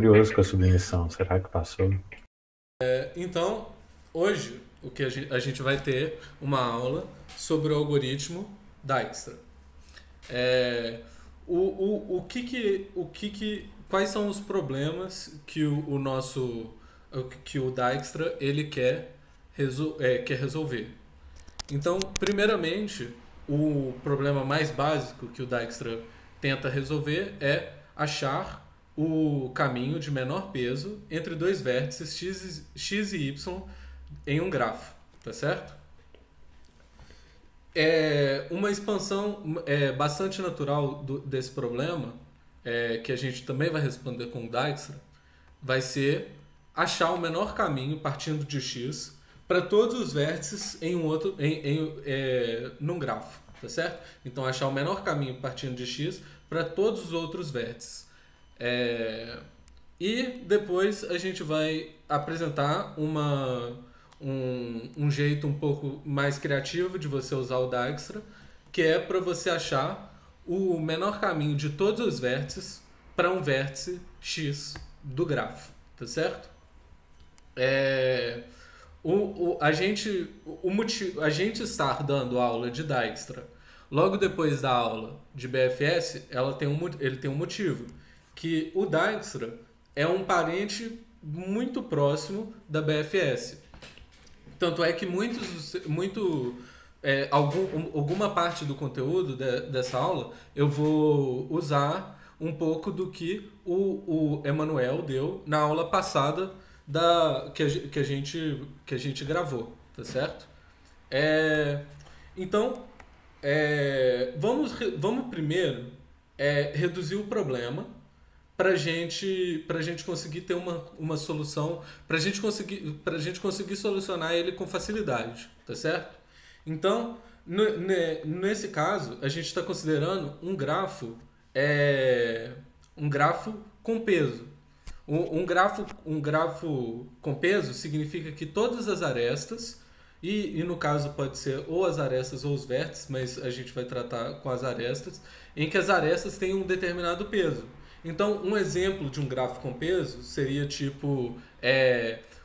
curioso com a submissão. Será que passou? Então, hoje, a gente vai ter uma aula sobre o algoritmo Dijkstra. É, quais são os problemas que que o Dijkstra ele quer resolver? Então, primeiramente, o problema mais básico que o Dijkstra tenta resolver é achar o caminho de menor peso entre dois vértices x e y em um grafo, tá certo? Uma expansão bastante natural desse problema, que a gente também vai responder com o Dijkstra, vai ser achar o menor caminho partindo de x para todos os vértices num grafo, tá certo? Então, achar o menor caminho partindo de x para todos os outros vértices. E depois a gente vai apresentar um jeito um pouco mais criativo de você usar o Dijkstra, que é para você achar o menor caminho de todos os vértices para um vértice x do grafo, tá certo? A gente estar dando aula de Dijkstra logo depois da aula de BFS, ele tem um motivo, que o Dijkstra é um parente muito próximo da BFS. Tanto é que alguma parte do conteúdo dessa aula eu vou usar um pouco do que o Emanuel deu na aula passada que a gente gravou, tá certo? Então, vamos primeiro reduzir o problema para gente conseguir ter uma solução, para gente conseguir solucionar ele com facilidade, tá certo? Então, nesse caso, a gente está considerando um grafo com peso. Um grafo com peso significa que todas as arestas, e no caso pode ser ou as arestas ou os vértices, mas a gente vai tratar com as arestas, em que as arestas têm um determinado peso. Então, um exemplo de um grafo com peso seria tipo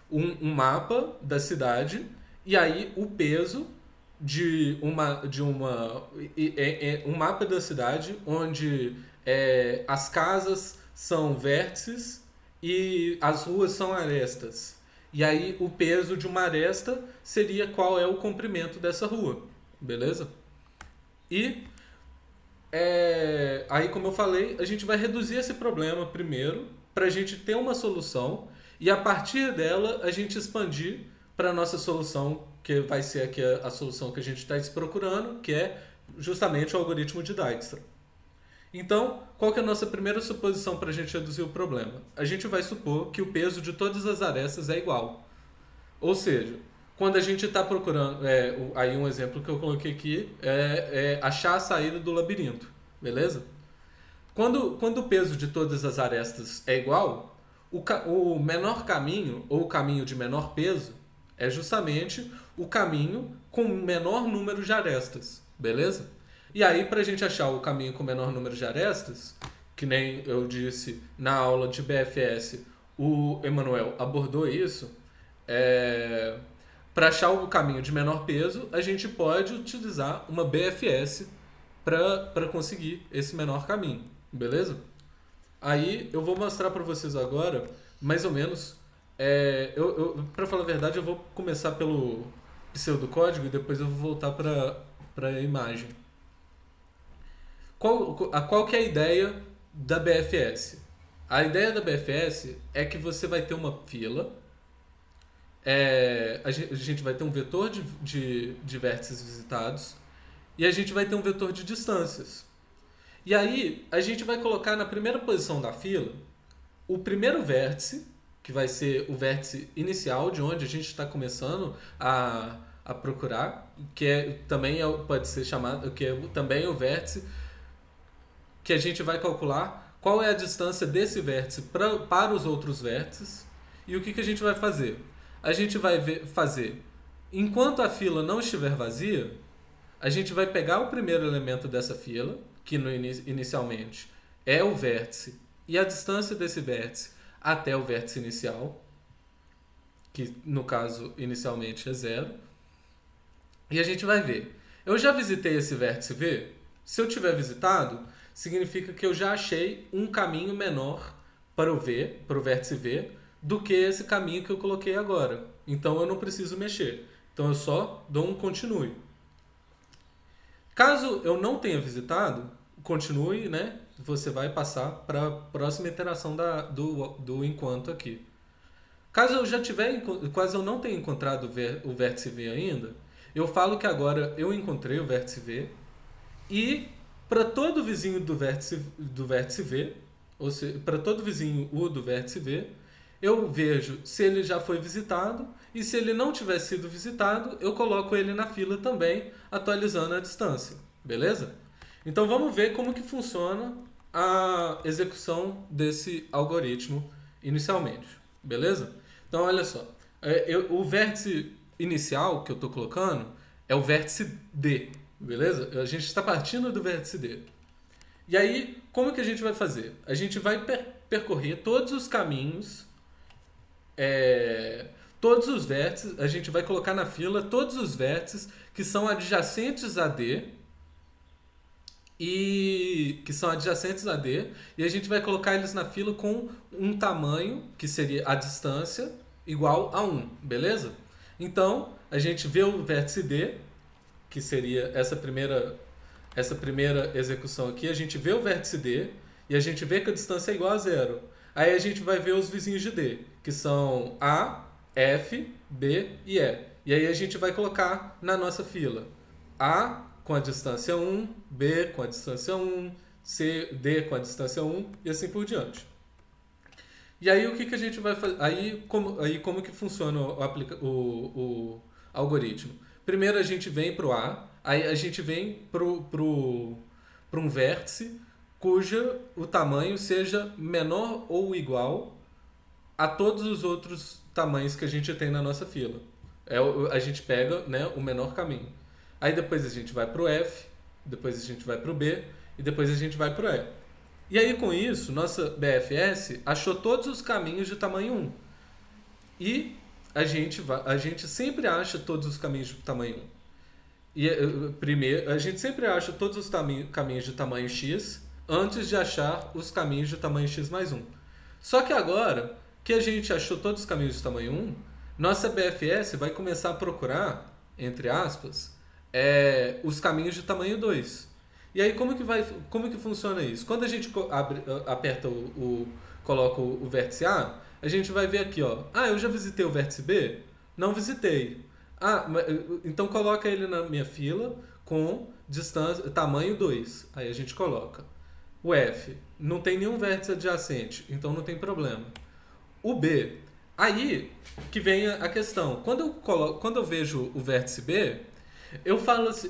um mapa da cidade, e aí o peso um mapa da cidade onde as casas são vértices e as ruas são arestas. E aí o peso de uma aresta seria qual é o comprimento dessa rua, beleza? E aí, como eu falei, a gente vai reduzir esse problema primeiro para a gente ter uma solução e a partir dela a gente expandir para a nossa solução, que vai ser aqui a solução que a gente está procurando, que é justamente o algoritmo de Dijkstra. Então, qual que é a nossa primeira suposição para a gente reduzir o problema? A gente vai supor que o peso de todas as arestas é igual. Ou seja, quando a gente está procurando, aí um exemplo que eu coloquei aqui é achar a saída do labirinto, beleza? Quando o peso de todas as arestas é igual, o menor caminho, ou o caminho de menor peso, é justamente o caminho com menor número de arestas, beleza? E aí, para a gente achar o caminho com menor número de arestas, que nem eu disse na aula de BFS, o Emanuel abordou isso, para achar o caminho de menor peso, a gente pode utilizar uma BFS para conseguir esse menor caminho, beleza? Aí eu vou mostrar para vocês agora, mais ou menos, para falar a verdade, eu vou começar pelo pseudocódigo e depois eu vou voltar para a imagem. Qual que é a ideia da BFS? A ideia da BFS é que você vai ter uma fila, a gente vai ter um vetor de vértices visitados e a gente vai ter um vetor de distâncias. E aí a gente vai colocar na primeira posição da fila o primeiro vértice, que vai ser o vértice inicial, de onde a gente está começando a procurar, também pode ser chamado, que é também o vértice que a gente vai calcular qual é a distância desse vértice para os outros vértices. E o que a gente vai fazer? A gente vai fazer, enquanto a fila não estiver vazia, a gente vai pegar o primeiro elemento dessa fila, que inicialmente é o vértice, e a distância desse vértice até o vértice inicial, que no caso inicialmente é 0. E a gente vai ver. Eu já visitei esse vértice V? Se eu tiver visitado, significa que eu já achei um caminho menor para o V, para o vértice V, do que esse caminho que eu coloquei agora. Então eu não preciso mexer. Então eu só dou um continue. Caso eu não tenha visitado, continue, né? Você vai passar para a próxima iteração do enquanto aqui. Caso eu não tenha encontrado o vértice V ainda, eu falo que agora eu encontrei o vértice V e para todo vizinho do vértice V, ou seja, para todo vizinho U do vértice V, eu vejo se ele já foi visitado e se ele não tiver sido visitado, eu coloco ele na fila também, atualizando a distância. Beleza? Então vamos ver como que funciona a execução desse algoritmo inicialmente. Beleza? Então olha só, o vértice inicial que eu estou colocando é o vértice D. Beleza? A gente está partindo do vértice D. E aí, como que a gente vai fazer? A gente vai percorrer todos os caminhos, todos os vértices, a gente vai colocar na fila todos os vértices que são adjacentes a D, e a gente vai colocar eles na fila com um tamanho, que seria a distância, igual a 1, beleza? Então, a gente vê o vértice D, que seria essa primeira execução aqui, a gente vê o vértice D e a gente vê que a distância é igual a 0. Aí a gente vai ver os vizinhos de D, que são A, F, B e E. E aí a gente vai colocar na nossa fila A com a distância 1, B com a distância 1, C, D com a distância 1 e assim por diante. E aí o que a gente vai fazer? Aí como que funciona o algoritmo? Primeiro a gente vem para o A, aí a gente vem para um vértice cuja o tamanho seja menor ou igual a todos os outros tamanhos que a gente tem na nossa fila. A gente pega, né, o menor caminho. Aí depois a gente vai para o F, depois a gente vai para o B e depois a gente vai para o E. E aí com isso, nossa BFS achou todos os caminhos de tamanho 1. E a gente sempre acha todos os caminhos de tamanho 1. E primeiro, a gente sempre acha todos os caminhos de tamanho x antes de achar os caminhos de tamanho x mais 1. Só que agora que a gente achou todos os caminhos de tamanho 1, nossa BFS vai começar a procurar, entre aspas, os caminhos de tamanho 2. E aí como que funciona isso? Quando a gente aperta coloca o vértice A, a gente vai ver aqui, ó. Ah, eu já visitei o vértice B? Não visitei. Ah, então coloca ele na minha fila com distância, tamanho 2. Aí a gente coloca. O F, não tem nenhum vértice adjacente, então não tem problema. O B, aí que vem a questão. Quando eu vejo o vértice B, eu falo assim,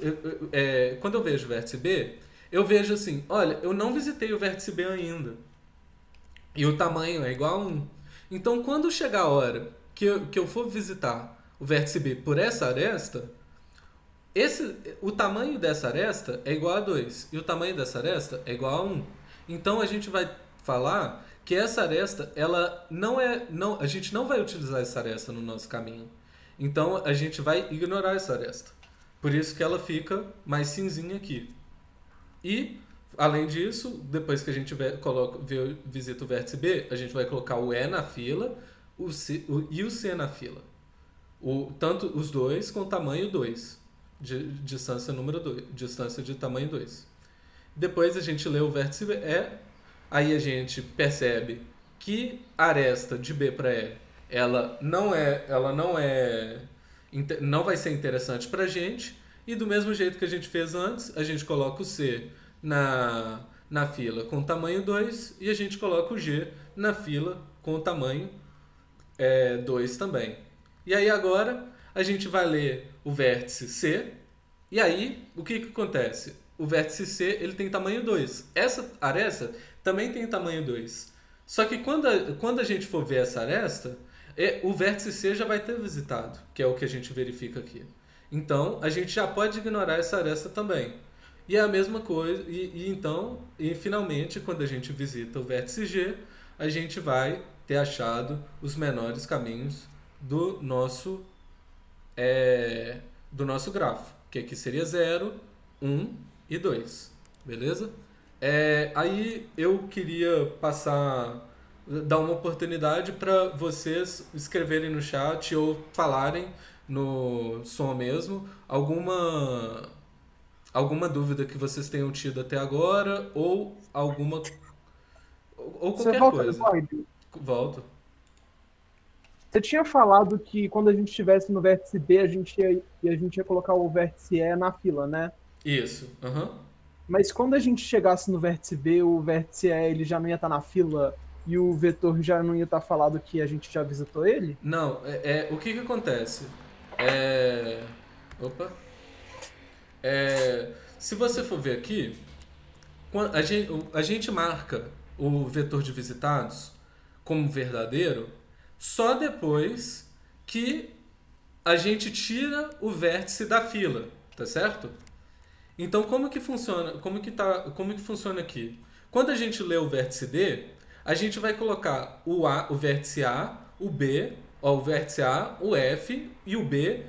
quando eu vejo o vértice B, eu vejo assim, olha, eu não visitei o vértice B ainda. E o tamanho é igual a 1. Então, quando chegar a hora que eu for visitar o vértice B por essa aresta, o tamanho dessa aresta é igual a 2 e o tamanho dessa aresta é igual a 1. Então a gente vai falar que essa aresta, a gente não vai utilizar essa aresta no nosso caminho. Então a gente vai ignorar essa aresta. Por isso que ela fica mais cinzinha aqui. E além disso, depois que a gente visita o vértice B, a gente vai colocar o E na fila e o C na fila. Tanto os dois com tamanho 2, distância número 2, distância de tamanho 2. Depois a gente lê o vértice E, aí a gente percebe que a aresta de B para E, ela não vai ser interessante para a gente, e do mesmo jeito que a gente fez antes, a gente coloca o C na fila com tamanho 2 e a gente coloca o G na fila com tamanho 2 também. E aí agora a gente vai ler o vértice C, e aí o que acontece? O vértice C ele tem tamanho 2. Essa aresta também tem tamanho 2. Só que quando a gente for ver essa aresta, o vértice C já vai ter visitado, que é o que a gente verifica aqui. Então a gente já pode ignorar essa aresta também. E é a mesma coisa, e finalmente, quando a gente visita o vértice G, a gente vai ter achado os menores caminhos do nosso, do nosso grafo, que aqui seria 0, 1 e 2, beleza? Aí eu queria dar uma oportunidade para vocês escreverem no chat ou falarem no som mesmo alguma dúvida que vocês tenham tido até agora ou Você qualquer volta, coisa. Eduardo. Volto. Você tinha falado que quando a gente estivesse no vértice B, a gente ia colocar o vértice E na fila, né? Isso. Aham. Mas quando a gente chegasse no vértice B, o vértice E ele já não ia estar na fila e o vetor já não ia estar falado que a gente já visitou ele? Não, o que acontece? Opa. Se você for ver aqui, a gente marca o vetor de visitados como verdadeiro só depois que a gente tira o vértice da fila, tá certo? Então como que funciona? Como que funciona aqui? Quando a gente lê o vértice D, a gente vai colocar o vértice A, o B, o vértice A, o F e o B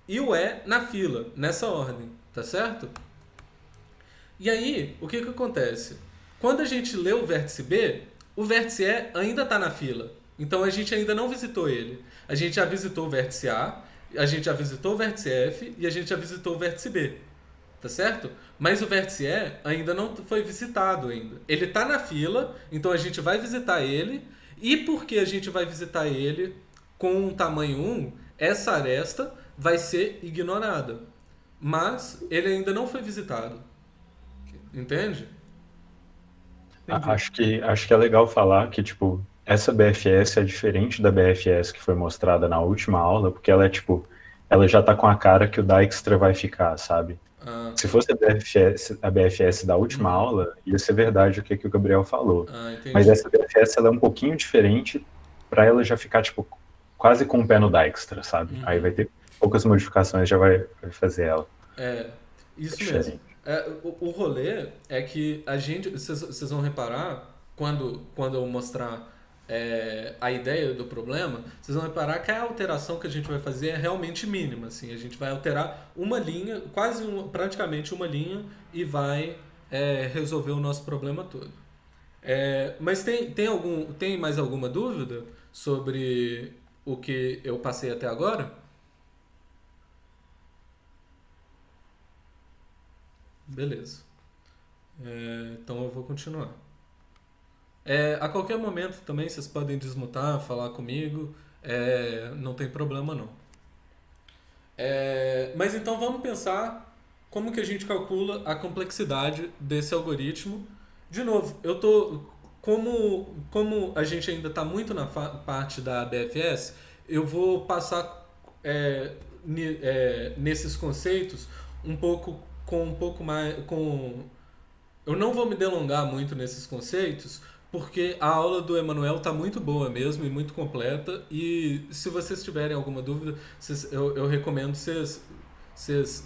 e o E na fila, nessa ordem, tá certo? E aí, o que acontece? Quando a gente lê o vértice B, o vértice E ainda está na fila. Então a gente ainda não visitou ele. A gente já visitou o vértice A, a gente já visitou o vértice F e a gente já visitou o vértice B. Tá certo? Mas o vértice E ainda não foi visitado ainda. Ele está na fila, então a gente vai visitar ele. E porque a gente vai visitar ele com um tamanho 1, essa aresta vai ser ignorada. Mas ele ainda não foi visitado. Entende? Acho que é legal falar que, tipo, essa BFS é diferente da BFS que foi mostrada na última aula, porque ela é, tipo, ela já tá com a cara que o Dijkstra vai ficar, sabe? Se fosse a BFS da última aula, ia ser verdade o que o Gabriel falou. Mas essa BFS, ela é um pouquinho diferente para ela já ficar, tipo, quase com o pé no Dijkstra, sabe? Aí vai ter poucas modificações, já vai fazer ela. Isso mesmo. O rolê é que vocês vão reparar, quando eu mostrar a ideia do problema, vocês vão reparar que a alteração que a gente vai fazer é realmente mínima. Assim, a gente vai alterar uma linha, praticamente uma linha, e vai resolver o nosso problema todo. Mas tem mais alguma dúvida sobre o que eu passei até agora? Beleza. Então eu vou continuar. A qualquer momento também vocês podem desmutar, falar comigo. Não tem problema não. Mas então vamos pensar como que a gente calcula a complexidade desse algoritmo. De novo, como a gente ainda está muito na parte da BFS, eu vou passar nesses conceitos um pouco mais. Eu não vou me delongar muito nesses conceitos, porque a aula do Emanuel está muito boa mesmo e muito completa. E se vocês tiverem alguma dúvida, eu recomendo vocês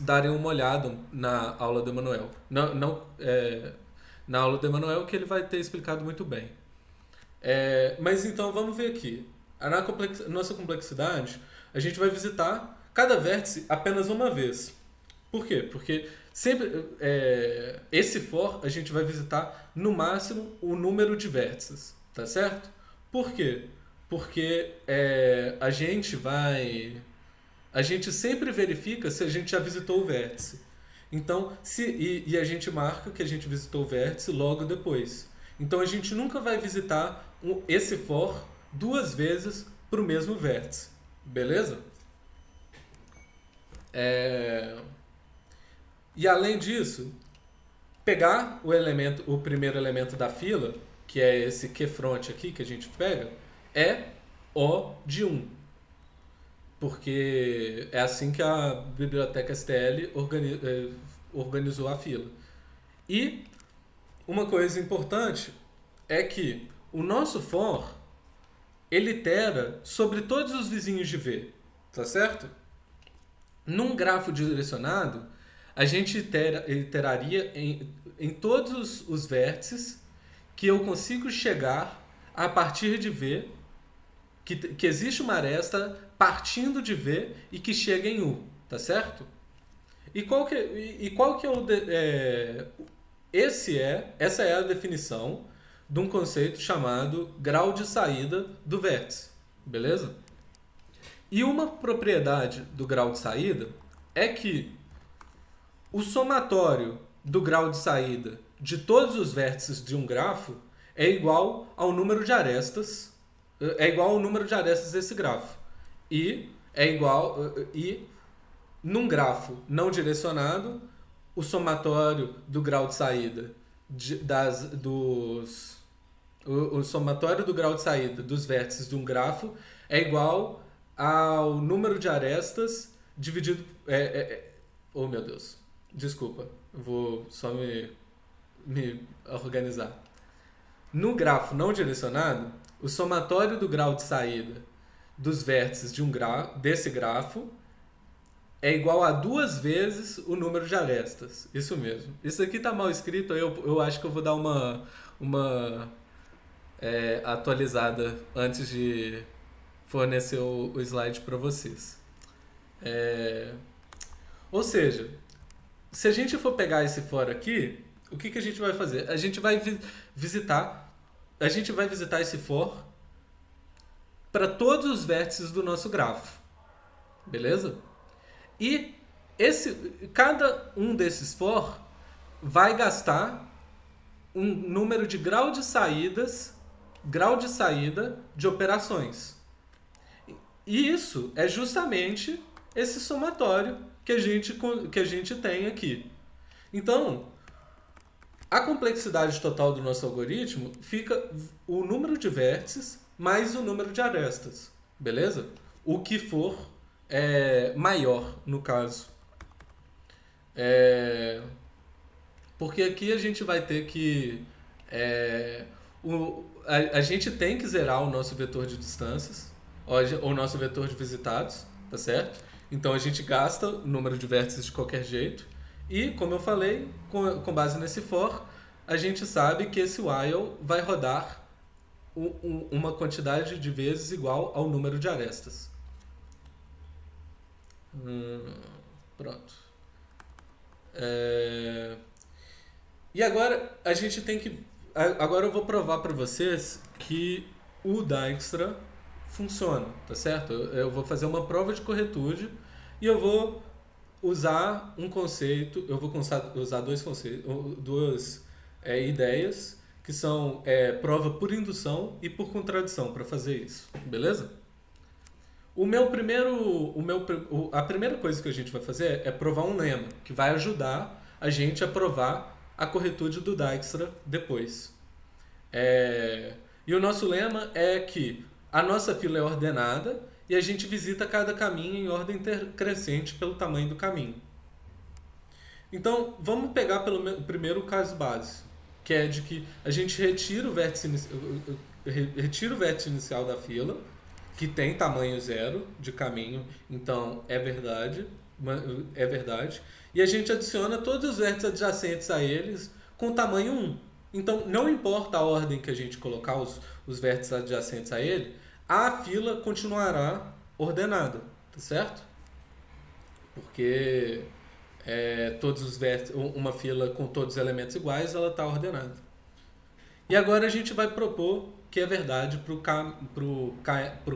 darem uma olhada na aula do Emanuel. Na aula do Emanuel, que ele vai ter explicado muito bem. Mas então vamos ver aqui. Na nossa complexidade, a gente vai visitar cada vértice apenas uma vez. Por quê? Porque sempre esse for a gente vai visitar no máximo o número de vértices, tá certo? Por quê? Porque a gente sempre verifica se a gente já visitou o vértice. Então, e a gente marca que a gente visitou o vértice logo depois. Então a gente nunca vai visitar esse for duas vezes para o mesmo vértice, beleza? E além disso, pegar o primeiro elemento da fila, que é esse QFront aqui que a gente pega, é O de 1. Porque é assim que a biblioteca STL organizou a fila. E uma coisa importante é que o nosso for, ele itera sobre todos os vizinhos de V, tá certo? Num grafo direcionado, a gente iteraria em todos os vértices que eu consigo chegar a partir de V que existe uma aresta partindo de V e que chega em U, tá certo? E qual que é o... essa é a definição de um conceito chamado grau de saída do vértice, beleza? E uma propriedade do grau de saída é que o somatório do grau de saída de todos os vértices de um grafo é igual ao número de arestas, desse grafo. E num grafo não direcionado, o somatório do grau de saída o somatório do grau de saída dos vértices de um grafo é igual ao número de arestas dividido... Oh, meu Deus. Desculpa. Vou só me organizar. No grafo não direcionado, o somatório do grau de saída dos vértices desse grafo é igual a 2 vezes o número de arestas. Isso mesmo. Isso aqui tá mal escrito, eu acho que eu vou dar uma atualizada antes de fornecer o slide para vocês. Ou seja, se a gente for pegar esse for aqui, o que a gente vai fazer? A gente vai visitar esse for para todos os vértices do nosso grafo. Beleza? E cada um desses for vai gastar um número de grau de saída de operações. E isso é justamente esse somatório que a gente tem aqui. Então, a complexidade total do nosso algoritmo fica o número de vértices mais o número de arestas. Beleza? O que for maior, no caso. Porque aqui a gente vai ter que... a gente tem que zerar o nosso vetor de distâncias, ou o nosso vetor de visitados, tá certo? Então a gente gasta o número de vértices de qualquer jeito. E, como eu falei, com base nesse for, a gente sabe que esse while vai rodar uma quantidade de vezes igual ao número de arestas. Pronto. E agora a gente tem que... Agora eu vou provar para vocês que o Dijkstra funciona, tá certo? Eu vou fazer uma prova de corretude e eu vou usar um conceito, eu vou usar duas ideias que são prova por indução e por contradição para fazer isso, beleza? A primeira coisa que a gente vai fazer é provar um lema que vai ajudar a gente a provar a corretude do Dijkstra depois. E o nosso lema é que a nossa fila é ordenada e a gente visita cada caminho em ordem crescente pelo tamanho do caminho. Então, vamos pegar pelo primeiro caso base, que é de que a gente retira o vértice inicial da fila, que tem tamanho 0 de caminho, então é verdade, e a gente adiciona todos os vértices adjacentes a eles com tamanho 1. Então, não importa a ordem que a gente colocar os vértices adjacentes a ele, a fila continuará ordenada, tá certo? Porque todos os vértices, uma fila com todos os elementos iguais, ela está ordenada. E agora a gente vai propor que é verdade para o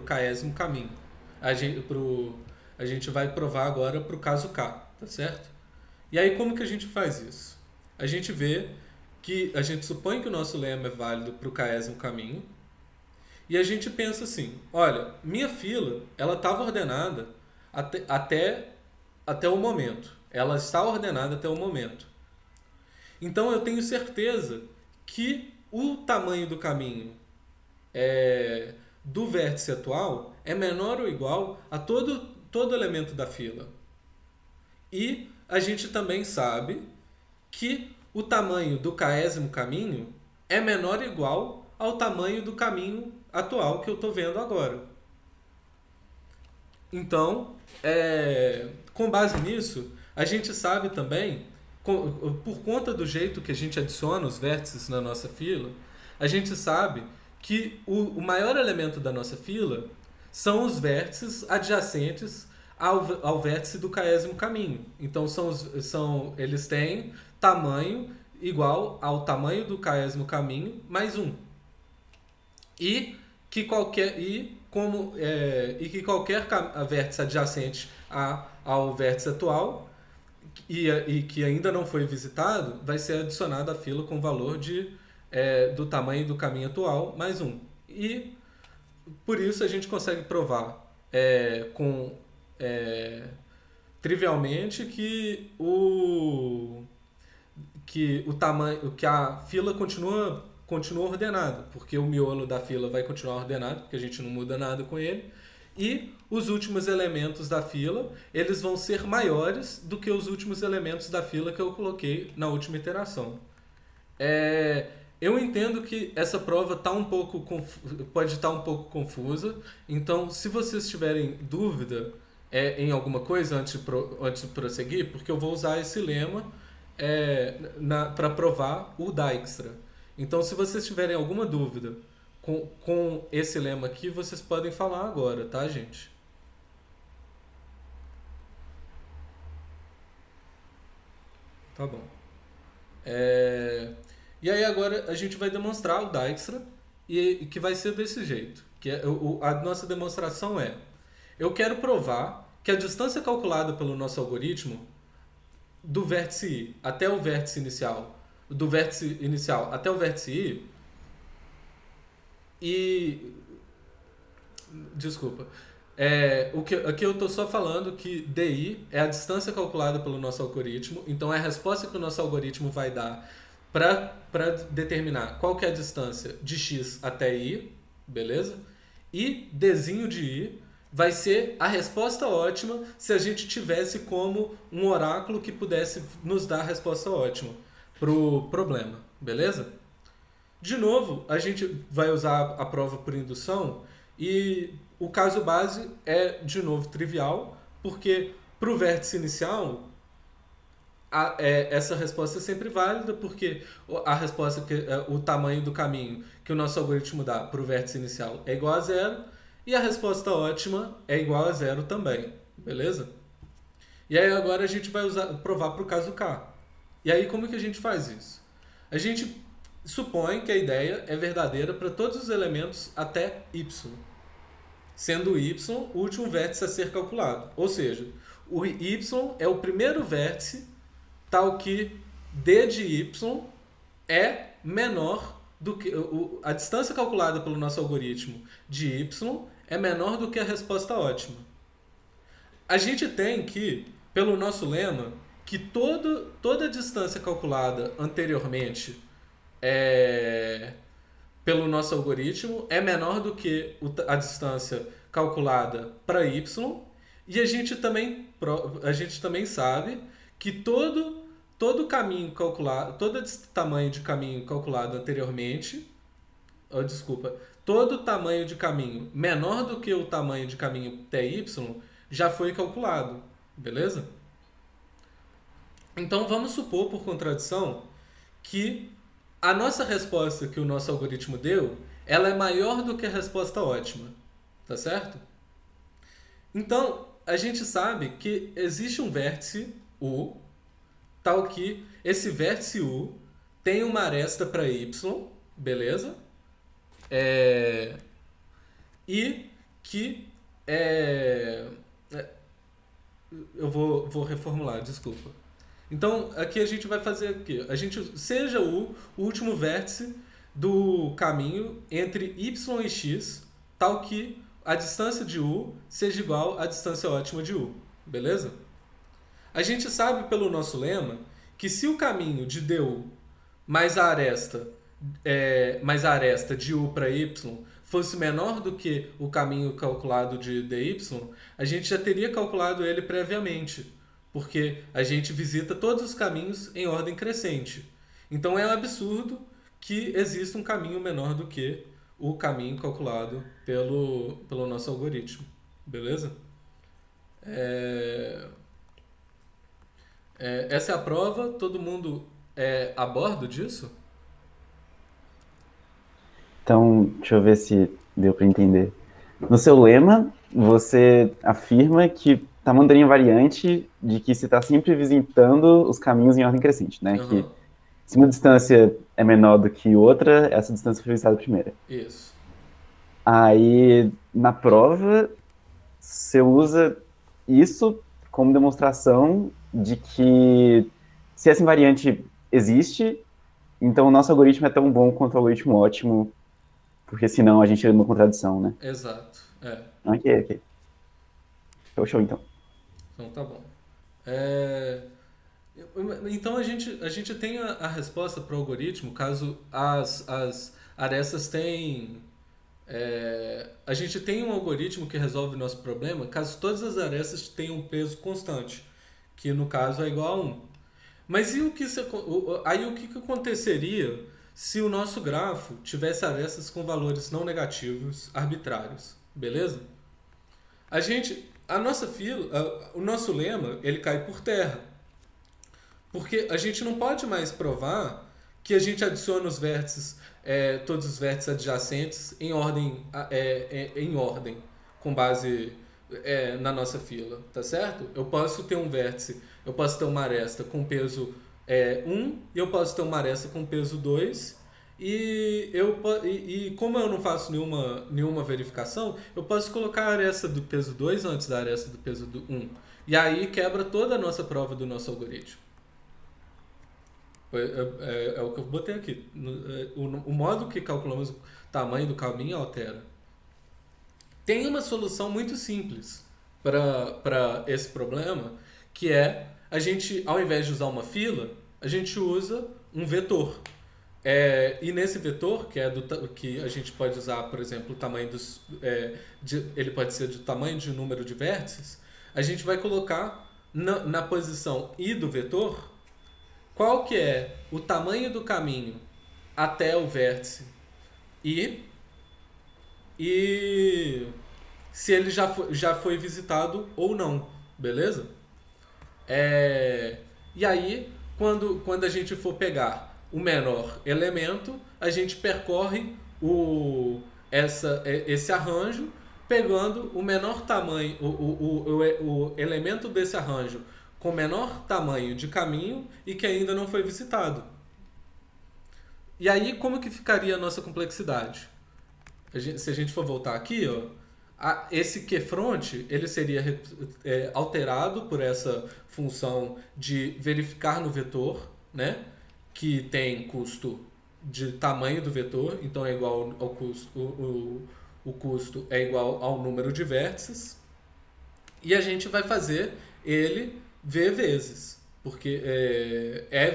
késimo caminho. A gente vai provar agora para o caso K, tá certo? E aí como que a gente faz isso? A gente supõe que o nosso lema é válido para o késimo caminho, e a gente pensa assim, olha, minha fila, ela estava ordenada até o momento. Ela está ordenada até o momento. Então eu tenho certeza que o tamanho do caminho do vértice atual é menor ou igual a todo elemento da fila. E a gente também sabe que o tamanho do késimo caminho é menor ou igual ao tamanho do caminho atual que eu estou vendo agora. Então, com base nisso, a gente sabe também, por conta do jeito que a gente adiciona os vértices na nossa fila, a gente sabe que o maior elemento da nossa fila são os vértices adjacentes ao vértice do k-ésimo caminho. Então eles têm tamanho igual ao tamanho do k-ésimo caminho mais 1. E que qualquer vértice adjacente ao vértice atual e que ainda não foi visitado vai ser adicionado à fila com o valor do tamanho do caminho atual mais 1. E por isso a gente consegue provar trivialmente que a fila continua ordenada, porque o miolo da fila vai continuar ordenado, porque a gente não muda nada com ele, e os últimos elementos da fila eles vão ser maiores do que os últimos elementos da fila que eu coloquei na última iteração. Eu entendo que essa prova pode estar um pouco confusa, então se vocês tiverem dúvida em alguma coisa antes de prosseguir, porque eu vou usar esse lema para provar o Dijkstra. Então, se vocês tiverem alguma dúvida com esse lema aqui, vocês podem falar agora, tá, gente? Tá bom. E aí agora a gente vai demonstrar o Dijkstra, e que vai ser desse jeito. A nossa demonstração eu quero provar que a distância calculada pelo nosso algoritmo do vértice I até o vértice inicial, do vértice inicial até o vértice I, desculpa, aqui eu estou só falando que DI é a distância calculada pelo nosso algoritmo, então é a resposta que o nosso algoritmo vai dar para determinar qual que é a distância de X até I, beleza? E Dzinho de I vai ser a resposta ótima se a gente tivesse como um oráculo que pudesse nos dar a resposta ótima para o problema, beleza? De novo, a gente vai usar a prova por indução e o caso base é, de novo, trivial, porque para o vértice inicial essa resposta é sempre válida, porque a resposta o tamanho do caminho que o nosso algoritmo dá para o vértice inicial é igual a 0 e a resposta ótima é igual a 0 também, beleza? E aí agora a gente vai provar para o caso K. E aí como que a gente faz isso? A gente supõe que a ideia é verdadeira para todos os elementos até Y, sendo Y o último vértice a ser calculado. Ou seja, o Y é o primeiro vértice tal que D de Y é menor do que a distância calculada pelo nosso algoritmo de Y é menor do que a resposta ótima. A gente tem que, pelo nosso lema, que toda distância calculada anteriormente pelo nosso algoritmo é menor do que a distância calculada para Y, e a gente também sabe que todo caminho calculado, todo tamanho de caminho calculado anteriormente, todo tamanho de caminho menor do que o tamanho de caminho TY já foi calculado, beleza? Então vamos supor, por contradição, que a nossa resposta que o nosso algoritmo deu, ela é maior do que a resposta ótima, tá certo? Então, a gente sabe que existe um vértice U, tal que esse vértice U tem uma aresta para Y, beleza? E que eu vou reformular, desculpa. Então, aqui a gente vai fazer aqui. Seja o último vértice do caminho entre Y e X, tal que a distância de U seja igual à distância ótima de U, beleza? A gente sabe pelo nosso lema que se o caminho de DU mais a aresta de U para Y fosse menor do que o caminho calculado de DY, a gente já teria calculado ele previamente, porque a gente visita todos os caminhos em ordem crescente. Então é um absurdo que exista um caminho menor do que o caminho calculado pelo nosso algoritmo. Beleza? Essa é a prova. Todo mundo a bordo disso? Então, deixa eu ver se deu para entender. No seu lema, você afirma que tamanho daria invariante de que você está sempre visitando os caminhos em ordem crescente, né? Que se uma distância é menor do que outra, essa distância foi visitada primeiro. Isso. Aí, na prova, você usa isso como demonstração de que se essa invariante existe, então o nosso algoritmo é tão bom quanto o algoritmo ótimo, porque senão a gente é uma contradição, né? Exato, Ok. Show, então. Então tá bom. Então a gente tem a resposta para o algoritmo caso as arestas tenham... a gente tem um algoritmo que resolve o nosso problema caso todas as arestas tenham um peso constante, que no caso é igual a 1. Mas e o que aconteceria se o nosso grafo tivesse arestas com valores não negativos arbitrários? Beleza? A nossa fila, o nosso lema, ele cai por terra. Porque a gente não pode mais provar que a gente adiciona os vértices, todos os vértices adjacentes em ordem, com base na nossa fila, tá certo? Eu posso ter um vértice, eu posso ter uma aresta com peso 1 e eu posso ter uma aresta com peso 2 e como eu não faço nenhuma verificação, eu posso colocar a aresta do peso 2 antes da aresta do peso 1 e aí quebra toda a nossa prova do nosso algoritmo. É o que eu botei aqui. O modo que calculamos o tamanho do caminho altera. Tem uma solução muito simples para esse problema, que é a gente, ao invés de usar uma fila, a gente usa um vetor. E nesse vetor, que a gente pode usar, por exemplo, o tamanho ele pode ser do tamanho de número de vértices, a gente vai colocar na posição I do vetor qual que é o tamanho do caminho até o vértice I e se ele já foi visitado ou não, beleza? E aí, quando a gente for pegar o menor elemento, a gente percorre esse arranjo, pegando o menor tamanho, o elemento desse arranjo com menor tamanho de caminho e que ainda não foi visitado. E aí, como que ficaria a nossa complexidade? Se a gente for voltar aqui, esse QFront ele seria alterado por essa função de verificar no vetor, né? Que tem custo de tamanho do vetor, então é igual ao custo, o custo é igual ao número de vértices, e a gente vai fazer ele V vezes, porque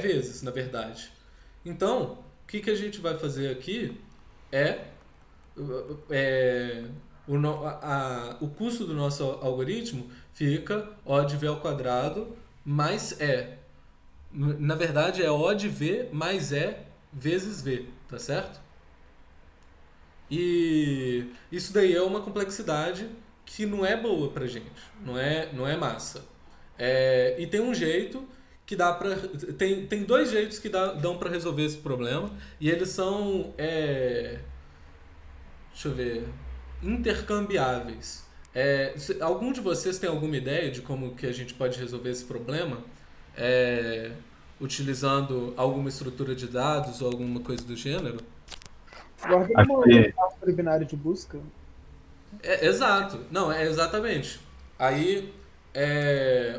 vezes, na verdade. Então, o que a gente vai fazer aqui o custo do nosso algoritmo fica O de V ao quadrado mais E. Na verdade, é O de V mais E vezes V, tá certo? E isso daí é uma complexidade que não é boa pra gente, não é massa. E tem um jeito que dá pra... Tem dois jeitos que dão pra resolver esse problema, e eles são... deixa eu ver... intercambiáveis. Algum de vocês tem alguma ideia de como que a gente pode resolver esse problema? Utilizando alguma estrutura de dados ou alguma coisa do gênero? Guarda uma binário de busca. Exato. Não, exatamente. Aí,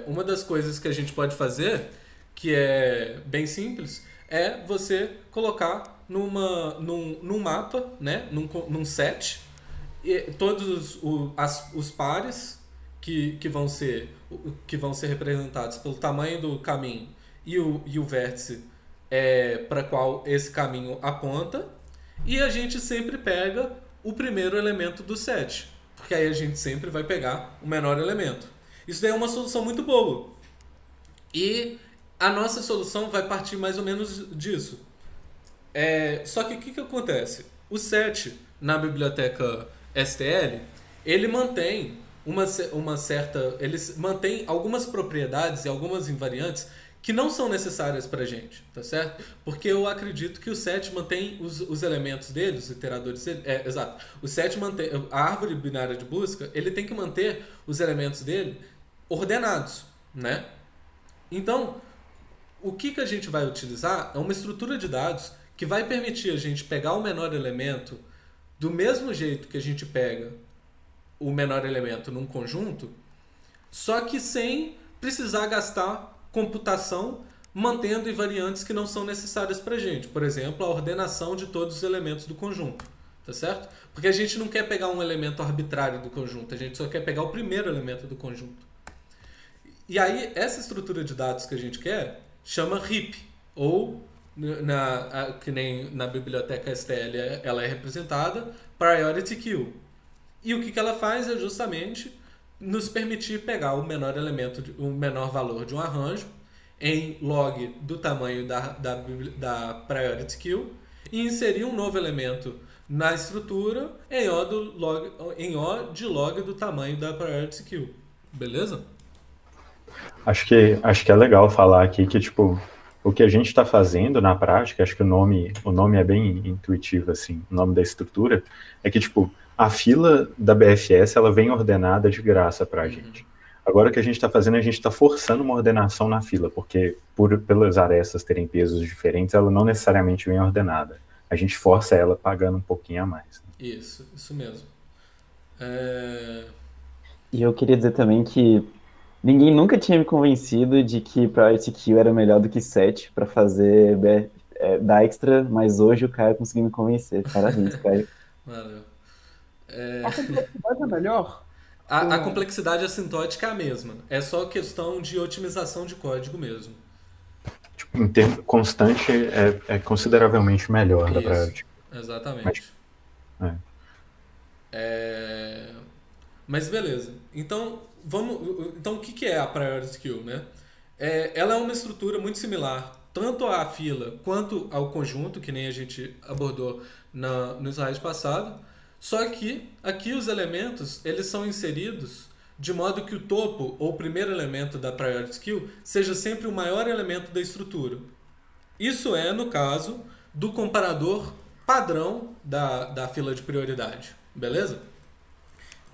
uma das coisas que a gente pode fazer, que é bem simples, é você colocar num mapa, né? num set, todos os pares que vão ser representados pelo tamanho do caminho e o vértice para qual esse caminho aponta, e a gente sempre pega o primeiro elemento do set, porque aí a gente sempre vai pegar o menor elemento. Isso daí é uma solução muito boa, e a nossa solução vai partir mais ou menos disso. Só que o que acontece? O set na biblioteca STL, ele mantém ele mantém algumas propriedades e algumas invariantes que não são necessárias pra gente, tá certo? Porque eu acredito que o set mantém os elementos dele, os iteradores dele, exato. O set mantém, a árvore binária de busca, ele tem que manter os elementos dele ordenados, né? Então, o que a gente vai utilizar é uma estrutura de dados que vai permitir a gente pegar o menor elemento do mesmo jeito que a gente pega o menor elemento num conjunto, só que sem precisar gastar computação mantendo invariantes que não são necessárias para a gente. Por exemplo, a ordenação de todos os elementos do conjunto. Tá certo? Porque a gente não quer pegar um elemento arbitrário do conjunto, a gente só quer pegar o primeiro elemento do conjunto. E aí, essa estrutura de dados que a gente quer chama heap, ou, que nem na biblioteca STL ela é representada, priority queue. E o que ela faz é justamente nos permitir pegar o menor elemento, o menor valor de um arranjo em log do tamanho da priority queue e inserir um novo elemento na estrutura em O de log do tamanho da priority queue. Beleza? Acho que é legal falar aqui que, tipo, o que a gente está fazendo na prática, acho que o nome é bem intuitivo, assim, o nome da estrutura, é que, tipo, a fila da BFS, ela vem ordenada de graça para a gente. Agora o que a gente está fazendo, a gente está forçando uma ordenação na fila, porque pelas arestas terem pesos diferentes, ela não necessariamente vem ordenada. A gente força ela pagando um pouquinho a mais. Né? Isso mesmo. E eu queria dizer também que ninguém nunca tinha me convencido de que Priority Queue era melhor do que set para fazer Dijkstra, mas hoje o Caio conseguiu me convencer. Parabéns, Caio. Valeu. A complexidade é melhor? A complexidade assintótica é a mesma. É só questão de otimização de código mesmo. Tipo, em termo constante é consideravelmente melhor da Priority. Exatamente. Mas beleza. Então o que é a Priority Queue, né? Ela é uma estrutura muito similar tanto à fila quanto ao conjunto, que nem a gente abordou no slide passado. Só que aqui os elementos eles são inseridos de modo que o topo, ou o primeiro elemento da Priority Queue, seja sempre o maior elemento da estrutura. Isso é no caso do comparador padrão da fila de prioridade. Beleza?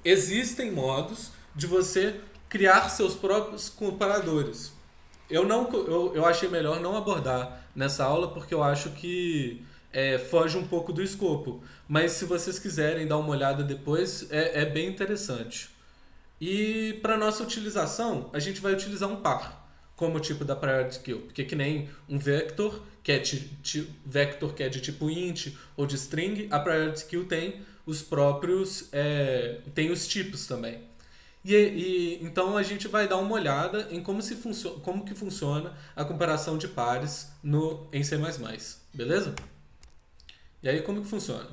Existem modos de você criar seus próprios comparadores. Eu achei melhor não abordar nessa aula porque eu acho que foge um pouco do escopo. Mas se vocês quiserem dar uma olhada depois, é bem interessante. E para nossa utilização, a gente vai utilizar um par como tipo da Priority Queue. Porque que nem um vector, que é de tipo int ou de string, a Priority Queue tem os próprios... tem os tipos também. Então a gente vai dar uma olhada em como que funciona a comparação de pares em C++. Beleza? E aí como que funciona?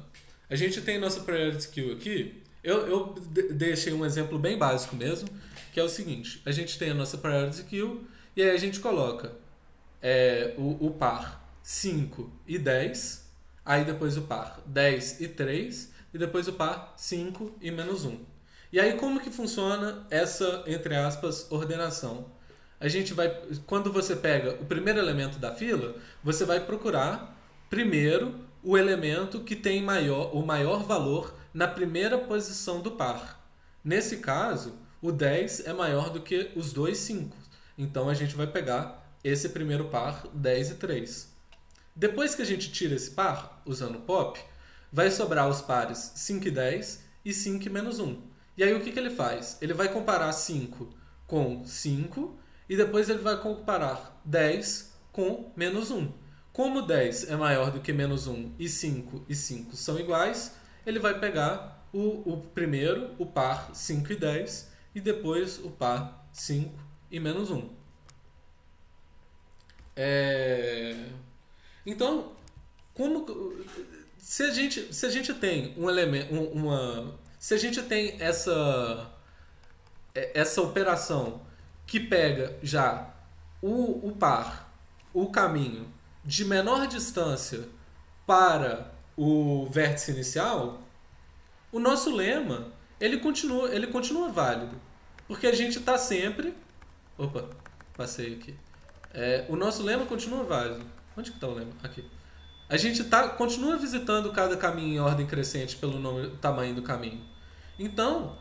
A gente tem nossa Priority Queue aqui. Eu deixei um exemplo bem básico mesmo, que é o seguinte. A gente tem a nossa Priority Queue e aí a gente coloca o par 5 e 10, aí depois o par 10 e 3 e depois o par 5 e menos 1. E aí como que funciona essa, entre aspas, ordenação? A gente vai, quando você pega o primeiro elemento da fila, você vai procurar primeiro o elemento que tem o maior valor na primeira posição do par. Nesse caso, o 10 é maior do que os dois 5. Então a gente vai pegar esse primeiro par, 10 e 3. Depois que a gente tira esse par, usando o pop, vai sobrar os pares 5 e 10 e 5 e menos 1. E aí o que ele faz? Ele vai comparar 5 com 5 e depois ele vai comparar 10 com menos 1. Como 10 é maior do que menos 1 e 5 são iguais, ele vai pegar o primeiro, o par 5 e 10, e depois o par 5 e menos 1. Então, se a gente tem um elemento, se a gente tem essa operação que pega já o par, o caminho de menor distância para o vértice inicial, o nosso lema ele continua válido, porque a gente está sempre... Opa, passei aqui. O nosso lema continua válido. Onde que está o lema? Aqui. A gente continua visitando cada caminho em ordem crescente pelo tamanho do caminho. Então,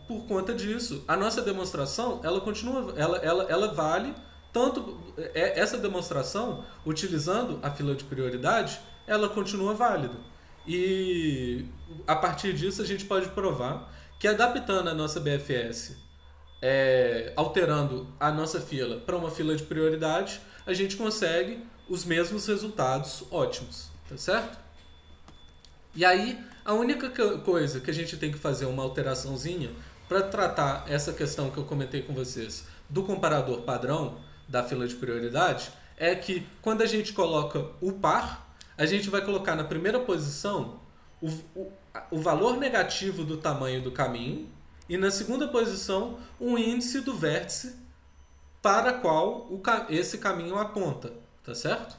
por conta disso, a nossa demonstração, ela continua, ela vale tanto, essa demonstração, utilizando a fila de prioridade, ela continua válida. E a partir disso a gente pode provar que adaptando a nossa BFS, alterando a nossa fila para uma fila de prioridade, a gente consegue os mesmos resultados ótimos, tá certo? E aí, a única coisa que a gente tem que fazer uma alteraçãozinha para tratar essa questão que eu comentei com vocês do comparador padrão da fila de prioridade é que quando a gente coloca o par, a gente vai colocar na primeira posição o valor negativo do tamanho do caminho e na segunda posição um índice do vértice para qual esse caminho aponta, tá certo?